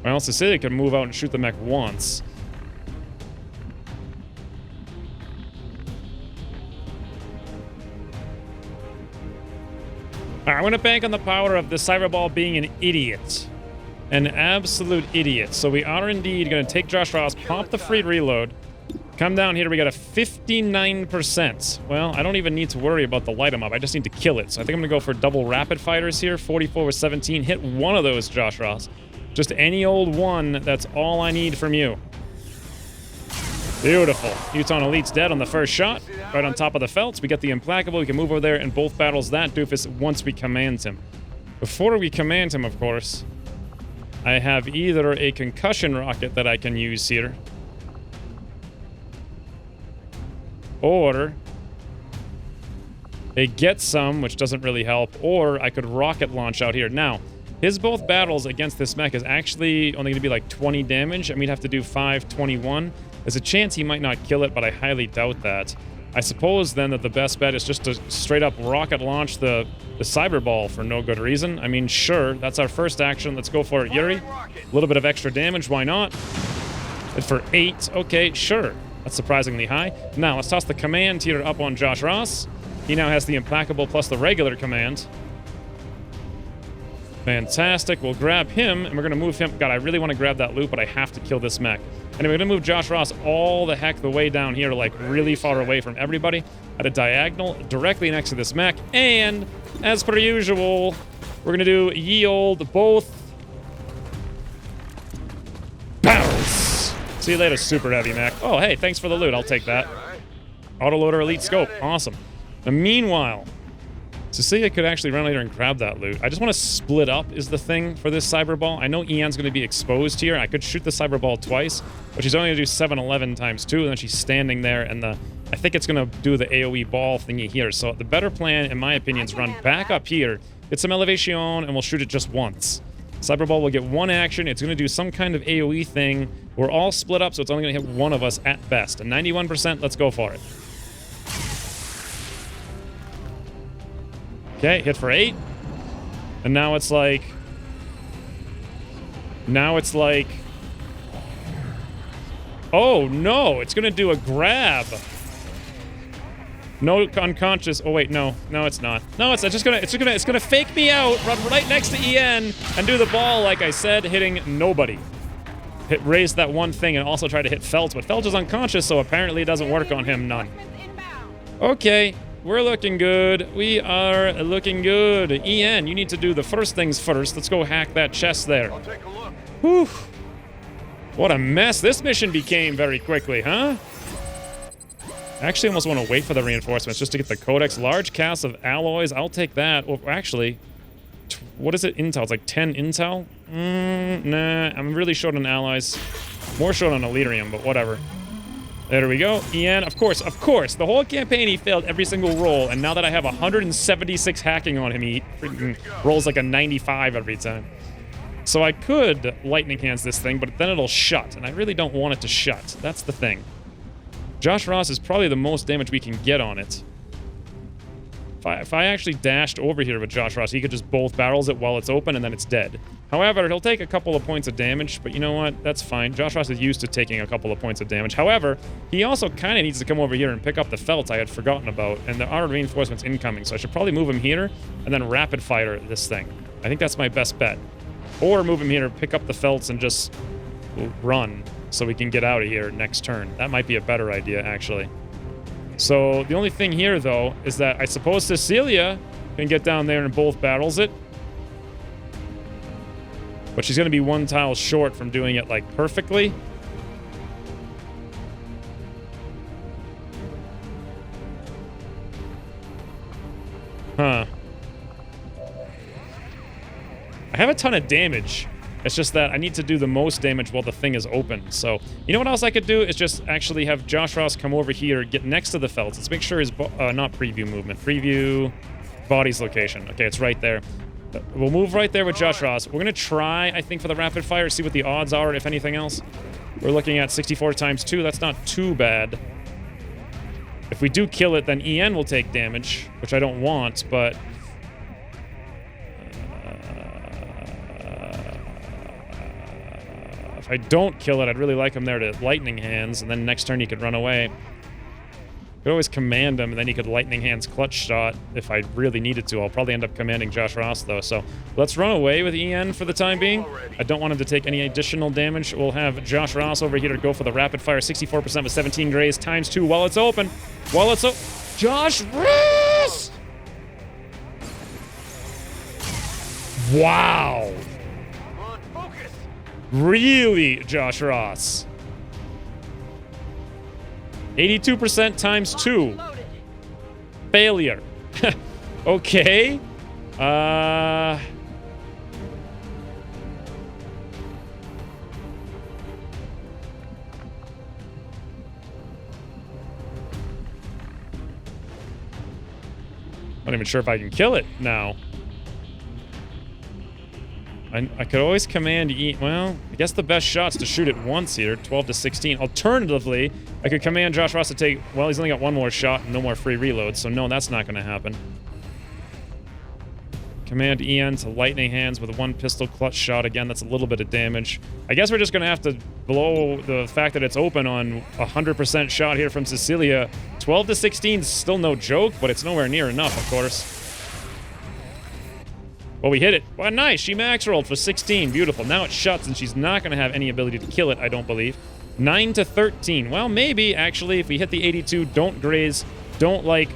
Well, Cecilia can move out and shoot the mech once. I'm going to bank on the power of the Cyberball being an idiot. An absolute idiot. So we are indeed going to take Josh Ross, pop the free reload, come down here. We got a 59%. Well, I don't even need to worry about the light 'em up. I just need to kill it. So I think I'm going to go for double rapid fighters here. 44 with 17. Hit one of those, Josh Ross. Just any old one. That's all I need from you. Beautiful. Utah Elite's dead on the first shot. Right on top of the felts. We get the implacable. We can move over there and both battles that doofus once we command him. Before we command him, of course, I have either a concussion rocket that I can use here, or a get some, which doesn't really help, or I could rocket launch out here. Now, his both battles against this mech is actually only going to be like 20 damage, and we'd have to do 521. There's a chance he might not kill it, but I highly doubt that. I suppose then that the best bet is just to straight up rocket launch the Cyberball for no good reason. I mean, sure, that's our first action. Let's go for it, Yuri. A little bit of extra damage, why not? Hit for 8. Okay, sure. That's surprisingly high. Now, let's toss the command here up on Josh Ross. He now has the implacable plus the regular command. Fantastic. We'll grab him, and we're going to move him. God, I really want to grab that loot, but I have to kill this mech. Anyway, we're going to move Josh Ross all the heck the way down here, like really far away from everybody, at a diagonal, directly next to this mech. And, as per usual, we're going to do yield both barrels. See you later, super heavy mech. Oh, hey, thanks for the loot. I'll take that. Autoloader elite scope. Awesome. Now, meanwhile, Cecilia could actually run later and grab that loot. I just want to split up is the thing for this Cyberball. I know Ian's going to be exposed here. I could shoot the Cyberball twice, but she's only going to do 711 times 2, and then she's standing there, and I think it's going to do the AoE ball thingy here. So the better plan, in my opinion, is run back up here, get some elevation, and we'll shoot it just once. Cyberball will get one action. It's going to do some kind of AoE thing. We're all split up, so it's only going to hit one of us at best. A 91%, let's go for it. Okay, hit for 8. And now it's like... Oh, no! It's gonna do a grab! No unconscious... Oh, wait, no. No, it's not. No, it's just gonna... It's gonna fake me out, run right next to EN, and do the ball, like I said, hitting nobody. Raise that one thing and also try to hit Felt, but Felt is unconscious, so apparently it doesn't work on him, none. Okay. We're looking good. We are looking good. EN, you need to do the first things first. Let's go hack that chest there. I'll take a look. Whew. What a mess this mission became very quickly, huh? I actually almost want to wait for the reinforcements just to get the codex. Large cast of alloys. I'll take that. Well, actually, what is it? Intel. It's like 10 intel? Nah, I'm really short on allies. More short on Elerium, but whatever. There we go. EN, of course. The whole campaign, he failed every single roll, and now that I have 176 hacking on him, he freaking rolls like a 95 every time. So I could lightning hands this thing, but then it'll shut, and I really don't want it to shut. That's the thing. Josh Ross is probably the most damage we can get on it. If I actually dashed over here with Josh Ross, he could just both barrels it while it's open, and then it's dead. However, he'll take a couple of points of damage, but you know what? That's fine. Josh Ross is used to taking a couple of points of damage. However, he also kind of needs to come over here and pick up the Felt I had forgotten about, and there are reinforcements incoming, so I should probably move him here and then rapid fire this thing. I think that's my best bet. Or move him here, pick up the Felts, and just run so we can get out of here next turn. That might be a better idea, actually. So the only thing here, though, is that I suppose Cecilia can get down there and both barrels it. But she's going to be one tile short from doing it, like, perfectly. Huh. I have a ton of damage. It's just that I need to do the most damage while the thing is open. So, you know what else I could do? Is just actually have Josh Ross come over here, get next to the Felts. Let's make sure his... not preview movement. Preview body's location. Okay, it's right there. We'll move right there with Josh Ross. We're going to try, I think, for the rapid fire, see what the odds are, if anything else. We're looking at 64 times 2. That's not too bad. If we do kill it, then EN will take damage, which I don't want, but... If I don't kill it, I'd really like him there to lightning hands, and then next turn he could run away. Could always command him, and then he could lightning hands clutch shot if I really needed to. I'll probably end up commanding Josh Ross, though. So let's run away with EN for the time being. I don't want him to take any additional damage. We'll have Josh Ross over here to go for the rapid fire. 64% with 17 grays, times 2 while it's open. While it's open. Josh Ross! Wow. Come on, focus. Really, Josh Ross. 82% times 2. Failure. Okay. Not even sure if I can kill it now. I could always command E. Well, I guess the best shot's to shoot it once here, 12 to 16. Alternatively, I could command Josh Ross to take. Well, he's only got one more shot and no more free reloads, so no, that's not going to happen. Command EN to lightning hands with a 1 pistol clutch shot. Again, that's a little bit of damage. I guess we're just going to have to blow the fact that it's open on 100% shot here from Cecilia. 12 to 16 is still no joke, but it's nowhere near enough, of course. Well, we hit it. Well, nice. She max rolled for 16. Beautiful. Now it shuts, and she's not going to have any ability to kill it, I don't believe. 9 to 13. Well, maybe, actually, if we hit the 82, don't graze, don't, like,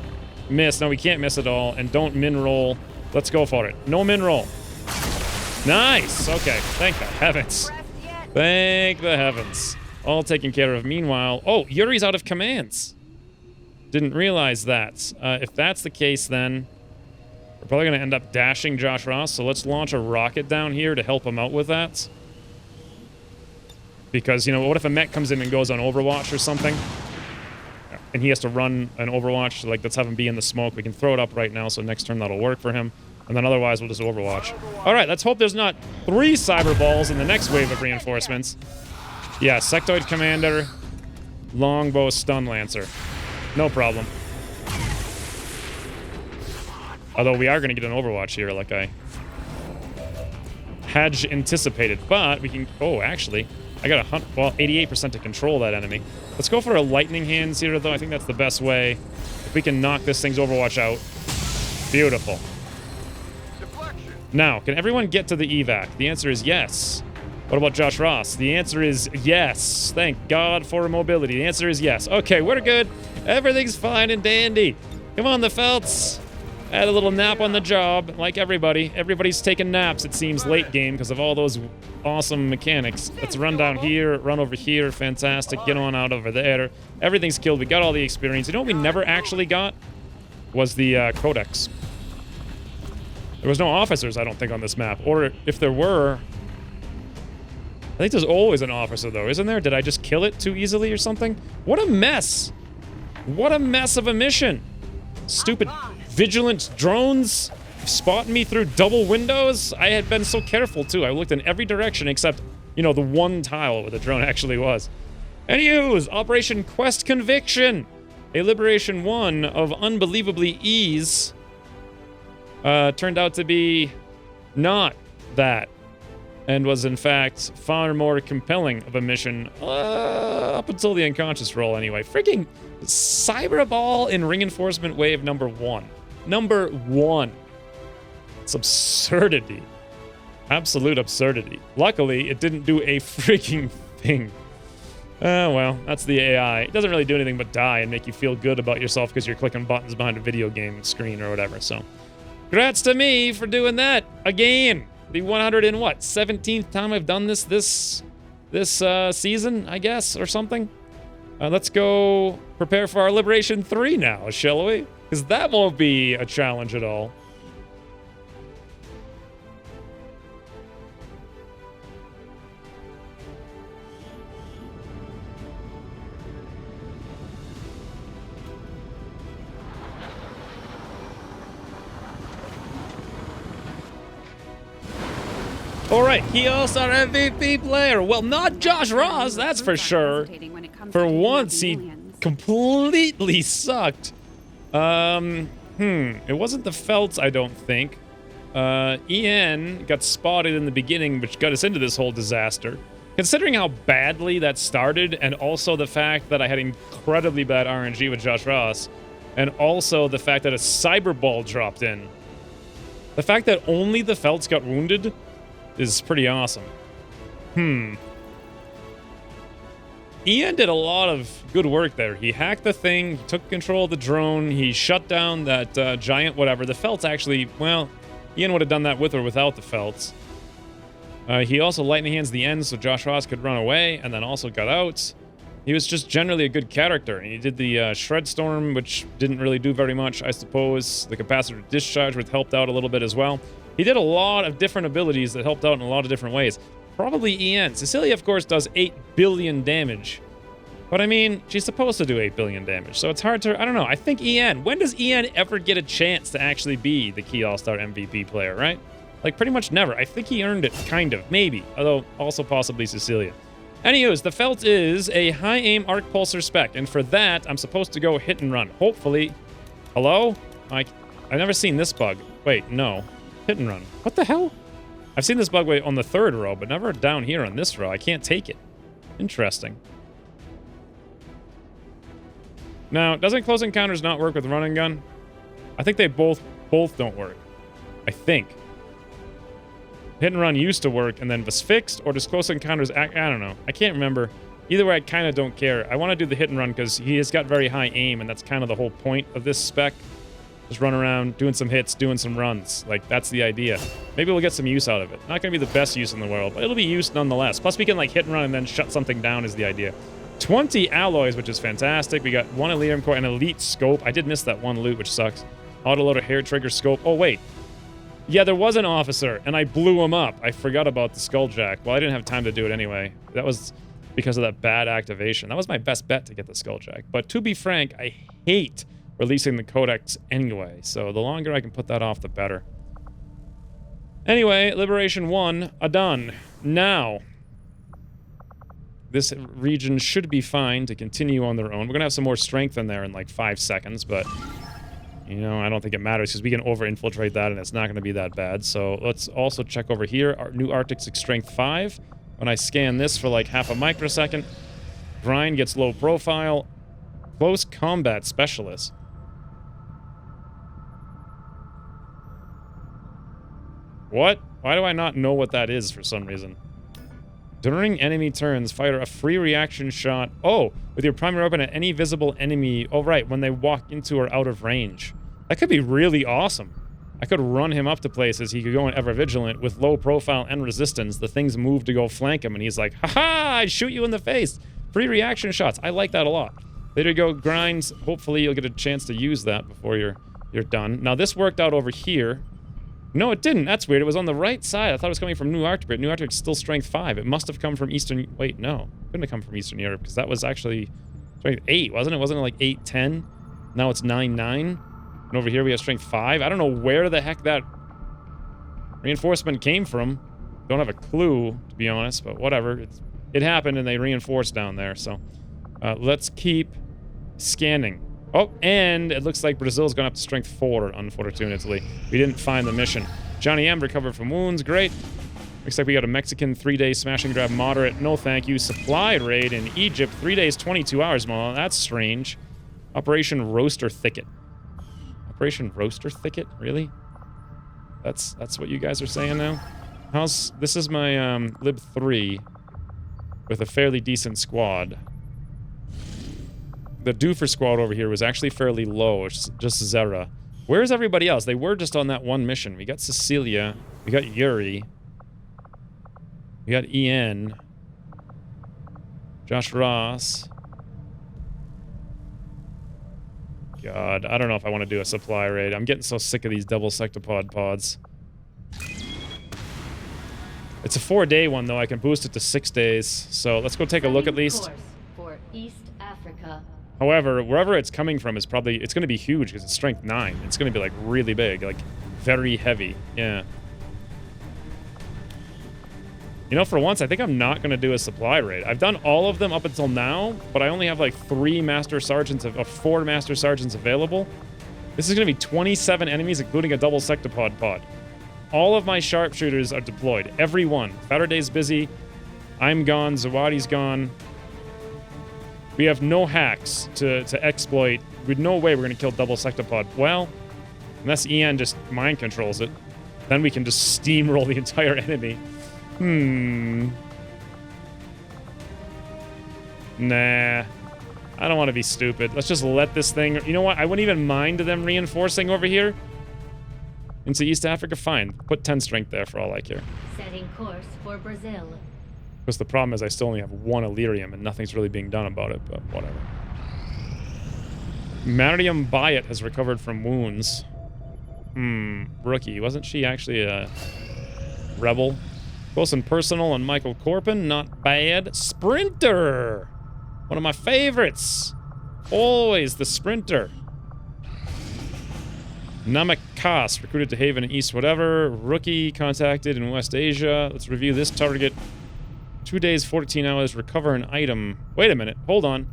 miss. No, we can't miss at all, and don't min roll. Let's go for it. No min roll. Nice. Okay. Thank the heavens. Thank the heavens. All taken care of. Meanwhile, oh, Yuri's out of commands. Didn't realize that. If that's the case, then we're probably going to end up dashing Josh Ross, so let's launch a rocket down here to help him out with that. Because, you know, what if a mech comes in and goes on Overwatch or something? And he has to run an Overwatch, like, let's have him be in the smoke. We can throw it up right now, so next turn that'll work for him. And then otherwise, we'll just Overwatch. All right, let's hope there's not 3 cyber balls in the next wave of reinforcements. Yeah, Sectoid Commander, Longbow, Stun Lancer. No problem. Although we are going to get an Overwatch here, like I had anticipated. But we can... Oh, actually, I got 88% to control that enemy. Let's go for a Lightning Hands here, though. I think that's the best way. If we can knock this thing's Overwatch out. Beautiful. Deflection. Now, can everyone get to the evac? The answer is yes. What about Josh Ross? The answer is yes. Thank God for mobility. The answer is yes. Okay, we're good. Everything's fine and dandy. Come on, the Felts. Had a little nap on the job, like everybody. Everybody's taking naps, it seems, late game because of all those awesome mechanics. Let's run down here, run over here. Fantastic. Get on out over there. Everything's killed. We got all the experience. You know what we never actually got? Was the Codex. There was no officers, I don't think, on this map. Or if there were... I think there's always an officer, though, isn't there? Did I just kill it too easily or something? What a mess! What a mess of a mission! Stupid vigilant drones spotting me through double windows. I had been so careful, too. I looked in every direction except, you know, the one tile where the drone actually was. Anyways, Operation Quest Conviction. A Liberation 1 of unbelievably ease. Turned out to be not that. And was, in fact, far more compelling of a mission. Up until the unconscious roll, anyway. Freaking Cyberball in Reinforcement Wave number 1. Number 1. It's absurdity. Absolute absurdity. Luckily, it didn't do a freaking thing. Oh, well, that's the AI. It doesn't really do anything but die and make you feel good about yourself because you're clicking buttons behind a video game screen or whatever, so. Congrats to me for doing that again. The 117th time I've done this season, I guess, or something. Let's go prepare for our Liberation 3 now, shall we? Because that won't be a challenge at all. All right, he also our MVP player. Well, not Josh Ross, that's for sure. For once, he completely sucked. It wasn't the Felts, I don't think. EN got spotted in the beginning, which got us into this whole disaster. Considering how badly that started, and also the fact that I had incredibly bad RNG with Josh Ross, and also the fact that a cyber ball dropped in, the fact that only the Felts got wounded is pretty awesome. Ian did a lot of good work there. He hacked the thing, he took control of the drone, he shut down that giant whatever. The Felts actually, well, Ian would have done that with or without the Felts. He also lightning hands the end so Josh Ross could run away, and then also got out. He was just generally a good character. He did the Shred Storm, which didn't really do very much, I suppose. The Capacitor Discharge, which helped out a little bit as well. He did a lot of different abilities that helped out in a lot of different ways. Probably EN. Cecilia, of course, does 8 billion damage. But I mean, she's supposed to do 8 billion damage, so it's hard to... I don't know. I think EN... When does EN ever get a chance to actually be the Key All-Star MVP player, right? Like, pretty much never. I think he earned it, kind of. Maybe. Although, also possibly Cecilia. Anyways, the Felt is a high-aim arc pulsar spec, and for that, I'm supposed to go hit and run. Hopefully... Hello? I've never seen this bug. Wait, no. Hit and run. What the hell? I've seen this bug on the 3rd row, but never down here on this row. I can't take it. Interesting. Now, doesn't close encounters not work with run and gun? I think they both don't work. I think. Hit and run used to work and then was fixed, or does close encounters I don't know. I can't remember. Either way, I kind of don't care. I want to do the hit and run because he has got very high aim, and that's kind of the whole point of this spec. Just run around, doing some hits, doing some runs. Like, that's the idea. Maybe we'll get some use out of it. Not going to be the best use in the world, but it'll be used nonetheless. Plus, we can, like, hit and run and then shut something down is the idea. 20 alloys, which is fantastic. We got 1 Elite Core and Elite Scope. I did miss that 1 loot, which sucks. Autoloader Hair Trigger Scope. Oh, wait. Yeah, there was an officer, and I blew him up. I forgot about the Skulljack. Well, I didn't have time to do it anyway. That was because of that bad activation. That was my best bet to get the Skulljack. But to be frank, I hate releasing the Codex anyway. So the longer I can put that off, the better. Anyway, Liberation 1, done. Now, this region should be fine to continue on their own. We're going to have some more strength in there in like 5 seconds, but... You know, I don't think it matters because we can over-infiltrate that and it's not going to be that bad. So let's also check over here. Our new Arctic Strength 5. When I scan this for like half a microsecond, Grind gets low profile. Close Combat Specialist. What? Why do I not know what that is for some reason? During enemy turns, fire a free reaction shot. Oh, with your primary weapon at any visible enemy. Oh, right, when they walk into or out of range. That could be really awesome. I could run him up to places. He could go in Ever Vigilant with low profile and resistance. The things move to go flank him, and he's like, haha, I shoot you in the face. Free reaction shots. I like that a lot. There you go, Grinds. Hopefully you'll get a chance to use that before you're done. Now, this worked out over here. No, it didn't. That's weird. It was on the right side. I thought it was coming from New Arctic, but New Arctic's still Strength 5. It must have come from Eastern... Wait, no. Couldn't have come from Eastern Europe, because that was actually Strength 8, wasn't it? Wasn't it like 8, 10? Now it's 9, 9. And over here we have Strength 5. I don't know where the heck that reinforcement came from. Don't have a clue, to be honest, but whatever. It happened, and they reinforced down there, so... let's keep scanning. Oh, and it looks like Brazil's gone up to Strength 4, unfortunately. We didn't find the mission. Johnny M recovered from wounds. Great. Looks like we got a Mexican 3-day smash and grab moderate. No thank you. Supply raid in Egypt. 3 days, 22 hours. Well, that's strange. Operation Roaster Thicket. Operation Roaster Thicket? Really? That's what you guys are saying now? This is my Lib 3 with a fairly decent squad. The Doofer squad over here was actually fairly low. It's just Zera. Where's everybody else? They were just on that one mission. We got Cecilia. We got Yuri. We got Ian. Josh Ross. God, I don't know if I want to do a supply raid. I'm getting so sick of these double sectopod pods. It's a 4-day one, though. I can boost it to 6 days. So let's go take a look at least. For East Africa. However, wherever it's coming from is probably... It's going to be huge because it's Strength 9. It's going to be, like, really big. Like, very heavy. Yeah. You know, for once, I think I'm not going to do a supply raid. I've done all of them up until now, but I only have, like, 4 Master Sergeants available. This is going to be 27 enemies, including a double sectopod pod. All of my sharpshooters are deployed. Every one. Faraday's busy. I'm gone. Zawadi's gone. We have no hacks to exploit. With no way we're going to kill double sectopod. Well, unless EN just mind controls it. Then we can just steamroll the entire enemy. Nah. I don't want to be stupid. Let's just let this thing... You know what? I wouldn't even mind them reinforcing over here. Into East Africa? Fine. Put 10 strength there for all I care. Setting course for Brazil. Because the problem is I still only have 1 Illyrium and nothing's really being done about it, but whatever. Mariam Bayat has recovered from wounds. Rookie. Wasn't she actually a rebel? Close and personal on Michael Corpin. Not bad. Sprinter! One of my favorites. Always the sprinter. Namakas, recruited to Haven in East whatever. Rookie, contacted in West Asia. Let's review this target. 2 days, 14 hours, recover an item. Wait a minute, hold on.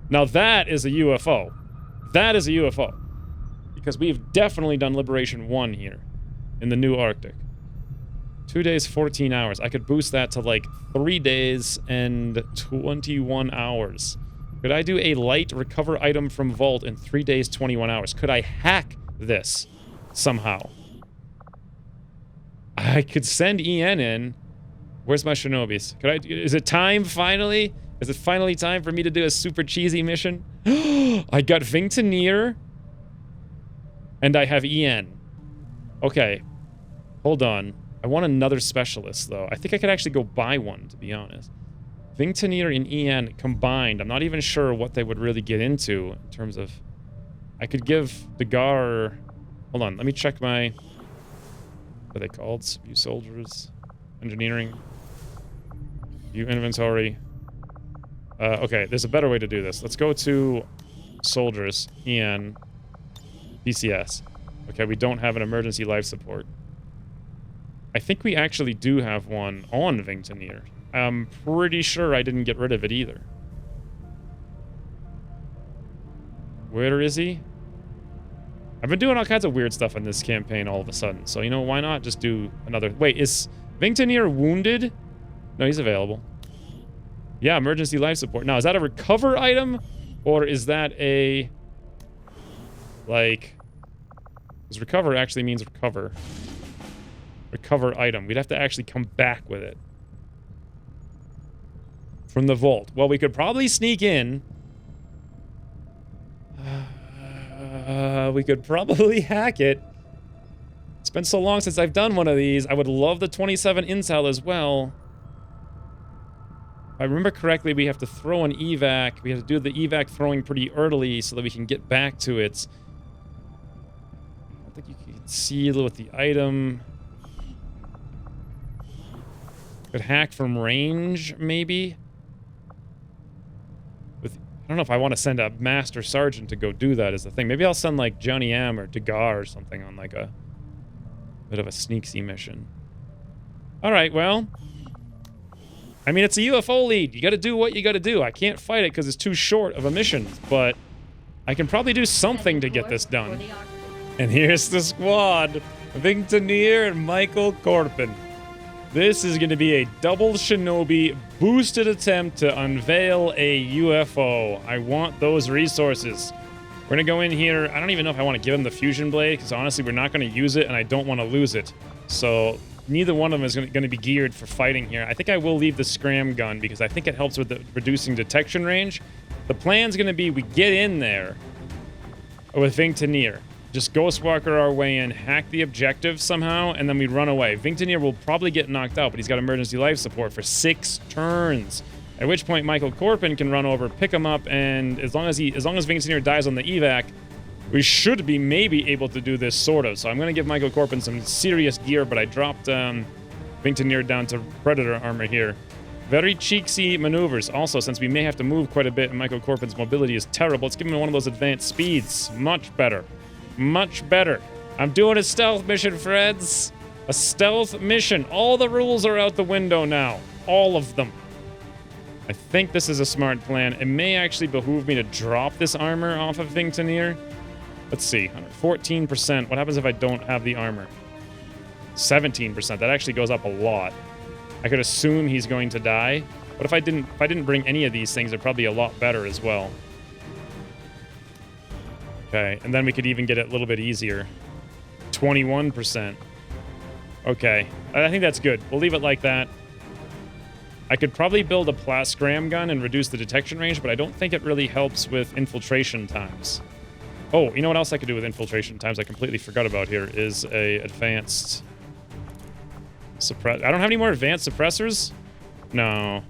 Now that is a UFO. That is a UFO. Because we've definitely done Liberation 1 here. In the new Arctic. 2 days, 14 hours. I could boost that to like 3 days and 21 hours. Could I do a light recover item from vault in 3 days, 21 hours? Could I hack this somehow? I could send EN in. Where's my Shinobis? Could I? Is it time finally? Is it finally time for me to do a super cheesy mission? I got Vingtanier. And I have EN. Okay. Hold on. I want another specialist, though. I think I could actually go buy one, to be honest. Vingtanier and EN combined. I'm not even sure what they would really get into in terms of... I could give Degar... Hold on, let me check my... What are they called? View soldiers. Engineering. View inventory. Okay, there's a better way to do this. Let's go to soldiers. EN. PCS. Okay, we don't have an emergency life support. I think we actually do have one on Vingtanier. I'm pretty sure I didn't get rid of it either. Where is he? I've been doing all kinds of weird stuff in this campaign all of a sudden. So, you know, why not just do another... Wait, is Vingtanier wounded? No, he's available. Yeah, emergency life support. Now, is that a recover item? Or is that a... Like... Because recover actually means recover. Recover item. We'd have to actually come back with it. From the vault. Well, we could probably sneak in. We could probably hack it. It's been so long since I've done one of these. I would love the 27 intel as well. If I remember correctly, we have to throw an evac. We have to do the evac throwing pretty early so that we can get back to it. I don't think you can seal with the item. Could hack from range, maybe? I don't know if I want to send a Master Sergeant to go do that is the thing. Maybe I'll send, like, Johnny M or Degar or something on, like, a bit of a sneaksy mission. Alright, well. I mean, it's a UFO lead. You gotta do what you gotta do. I can't fight it because it's too short of a mission, but I can probably do something to get this done. And here's the squad. Vingtanier and Michael Corpin. This is going to be a double Shinobi boosted attempt to unveil a UFO. I want those resources. We're going to go in here. I don't even know if I want to give him the fusion blade, because honestly, we're not going to use it, and I don't want to lose it. So neither one of them is going to be geared for fighting here. I think I will leave the scram gun, because I think it helps with the reducing detection range. The plan's going to be we get in there with Vingtanier. Just Ghostwalker our way in, hack the objective somehow, and then we run away. Vingtanier will probably get knocked out, but he's got emergency life support for 6 turns. At which point Michael Corpin can run over, pick him up, and as long as Vingtanier dies on the evac, we should be maybe able to do this sort of. So I'm going to give Michael Corpin some serious gear, but I dropped Vingtanier down to Predator armor here. Very cheeksy maneuvers. Also, since we may have to move quite a bit and Michael Corpin's mobility is terrible, let's give him one of those advanced speeds. Much better. Much better. I'm doing a stealth mission, friends. A stealth mission. All the rules are out the window now. All of them. I think this is a smart plan. It may actually behoove me to drop this armor off of Vingtanier. Let's see. 14%. What happens if I don't have the armor? 17%. That actually goes up a lot. I could assume he's going to die. But if I didn't bring any of these things, it'd probably be a lot better as well. Okay, and then we could even get it a little bit easier. 21%. Okay, I think that's good. We'll leave it like that. I could probably build a scram gun and reduce the detection range, but I don't think it really helps with infiltration times. Oh, you know what else I could do with infiltration times I completely forgot about here is a advanced suppress. I don't have any more advanced suppressors? No.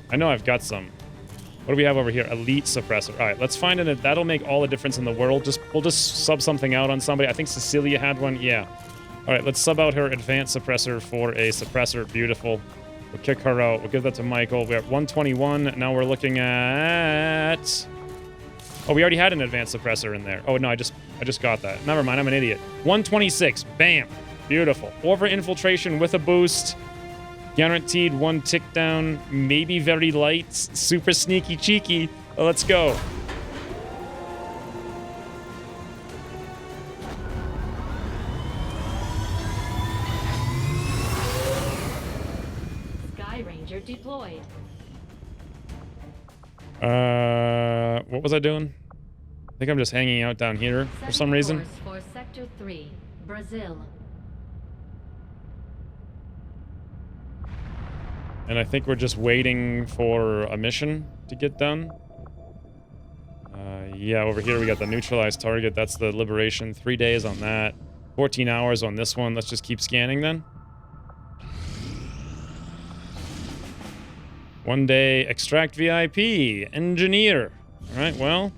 I know I've got some. What do we have over here? Elite suppressor. All right, let's find it. That'll make all the difference in the world. We'll just sub something out on somebody. I think Cecilia had one. Yeah. All right, let's sub out her advanced suppressor for a suppressor. Beautiful. We'll kick her out. We'll give that to Michael. We're at 121. Now we're looking at... Oh, we already had an advanced suppressor in there. Oh, no, I just got that. Never mind, I'm an idiot. 126. Bam. Beautiful. Over-infiltration with a boost. Guaranteed 1 tick down. Maybe very light. Super sneaky cheeky. Let's go. Sky Ranger deployed. What was I doing? I think I'm just hanging out down here for some reason. For Sector 3, Brazil. And I think we're just waiting for a mission to get done. Yeah, over here we got the neutralized target. That's the liberation. 3 days on that. 14 hours on this one. Let's just keep scanning then. 1 day, extract VIP, engineer. All right, well,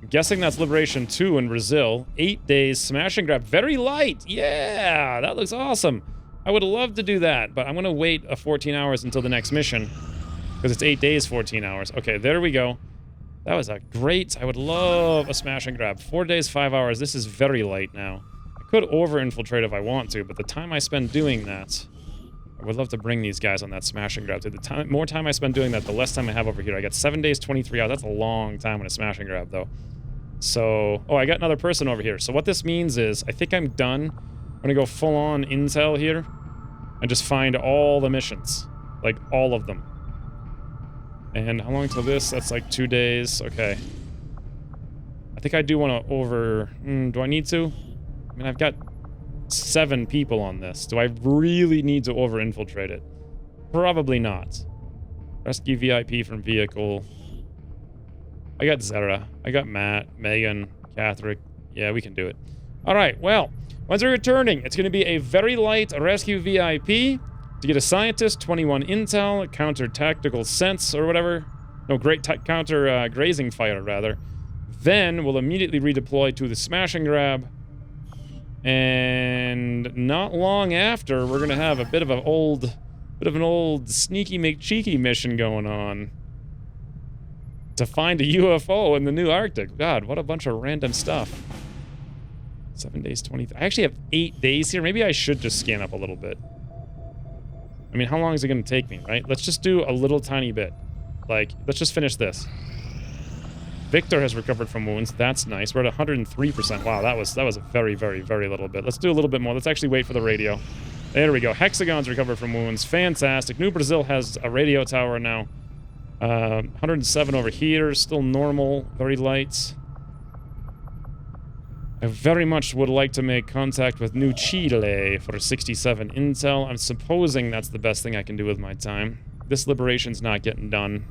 I'm guessing that's Liberation 2 in Brazil. 8 days, smash and grab. Very light. Yeah, that looks awesome. I would love to do that, but I'm going to wait 14 hours until the next mission because it's 8 days, 14 hours. Okay, there we go. That was a great... I would love a smash and grab. 4 days, 5 hours. This is very light now. I could over-infiltrate if I want to, but the time I spend doing that... I would love to bring these guys on that smash and grab. The more time I spend doing that, the less time I have over here. I got 7 days, 23 hours. That's a long time on a smash and grab, though. So... Oh, I got another person over here. So what this means is, I think I'm done. I'm gonna go full-on intel here and just find all the missions. Like, all of them. And how long till this? That's like 2 days. Okay. I think I do want to over... do I need to? I mean, I've got 7 people on this. Do I really need to over-infiltrate it? Probably not. Rescue VIP from vehicle. I got Zera. I got Matt, Megan, Catherick. Yeah, we can do it. All right, well, once we're returning, it's going to be a very light rescue VIP to get a scientist, 21 intel, counter tactical sense or whatever. No, counter grazing fire, rather. Then we'll immediately redeploy to the smash and grab. And not long after, we're going to have a bit of an old sneaky McCheeky mission going on. To find a UFO in the new Arctic. God, what a bunch of random stuff. 7 days, 20... I actually have 8 days here. Maybe I should just scan up a little bit. I mean, how long is it going to take me, right? Let's just do a little tiny bit. Like, let's just finish this. Victor has recovered from wounds. That's nice. We're at 103%. Wow, that was a very, very, very little bit. Let's do a little bit more. Let's actually wait for the radio. There we go. Hexagon's recovered from wounds. Fantastic. New Brazil has a radio tower now. 107 over here. Still normal. Very light. I very much would like to make contact with New Chile for 67 intel. I'm supposing that's the best thing I can do with my time. This liberation's not getting done.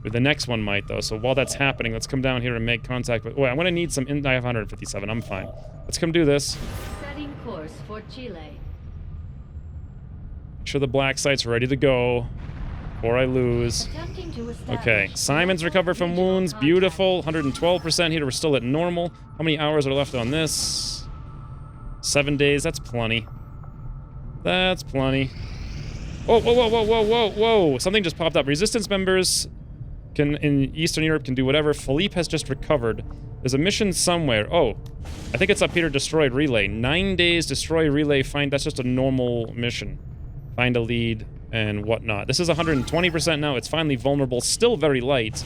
The next one might, though. So while that's happening, let's come down here and make contact with... Oh, I'm going to need some... I have 157. I'm fine. Let's come do this. Setting course for Chile. Make sure the black site's ready to go before I lose. Okay, Simon's recovered from wounds. Beautiful. 112% here. We're still at normal. How many hours are left on this? 7 days. That's plenty. That's plenty. Oh, whoa, whoa, whoa, whoa, whoa, whoa. Something just popped up. Resistance members in Eastern Europe can do whatever. Philippe has just recovered. There's a mission somewhere. Oh, I think it's up here. Destroy relay. 9 days, destroy relay, find... That's just a normal mission. Find a lead and whatnot. This is 120% now. It's finally vulnerable. Still very light.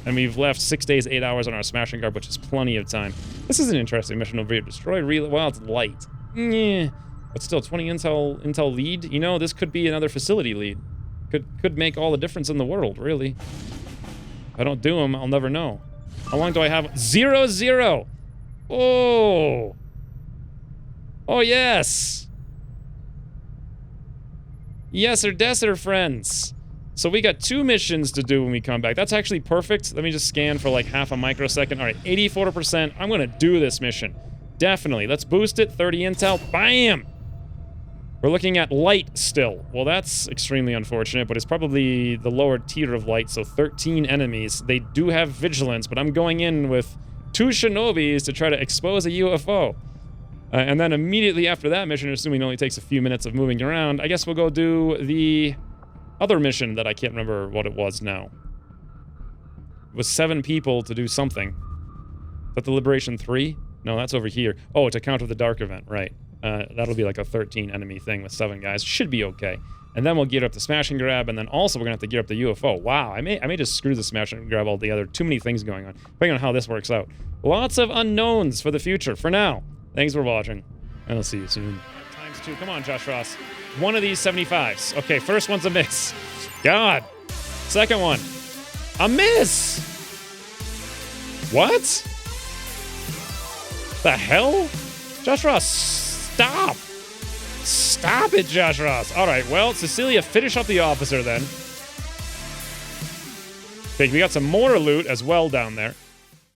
And we've left 6 days, 8 hours on our smashing guard, which is plenty of time. This is an interesting mission over here. Destroy relay. Well, it's light. Yeah. But still, 20 intel lead. You know, this could be another facility lead. Could make all the difference in the world, really. If I don't do them, I'll never know. How long do I have? 0-0. Oh. Oh, yes. Yes, or desser, friends. So we got 2 missions to do when we come back. That's actually perfect. Let me just scan for like half a microsecond. All right, 84%. I'm going to do this mission. Definitely. Let's boost it. 30 intel. Bam! We're looking at light still. Well, that's extremely unfortunate, but it's probably the lower tier of light, so 13 enemies. They do have vigilance, but I'm going in with 2 shinobis to try to expose a UFO. And then immediately after that mission, assuming it only takes a few minutes of moving around, I guess we'll go do the other mission that I can't remember what it was now. It was 7 people to do something. Is that the Liberation 3? No, that's over here. Oh, to counter the Dark event, right. That'll be like a 13 enemy thing with 7 guys. Should be okay. And then we'll gear up the smash and grab, and then also we're gonna have to gear up the UFO. Wow, I may just screw the smash and grab altogether. Too many things going on. Depending on how this works out. Lots of unknowns for the future. For now, thanks for watching, and I'll see you soon. ×2. Come on, Josh Ross. One of these 75s. Okay, first one's a miss. God. Second one. A miss! What? The hell? Josh Ross, stop! Stop it, Josh Ross. All right, well, Cecilia, finish up the officer then. Okay, we got some mortar loot as well down there.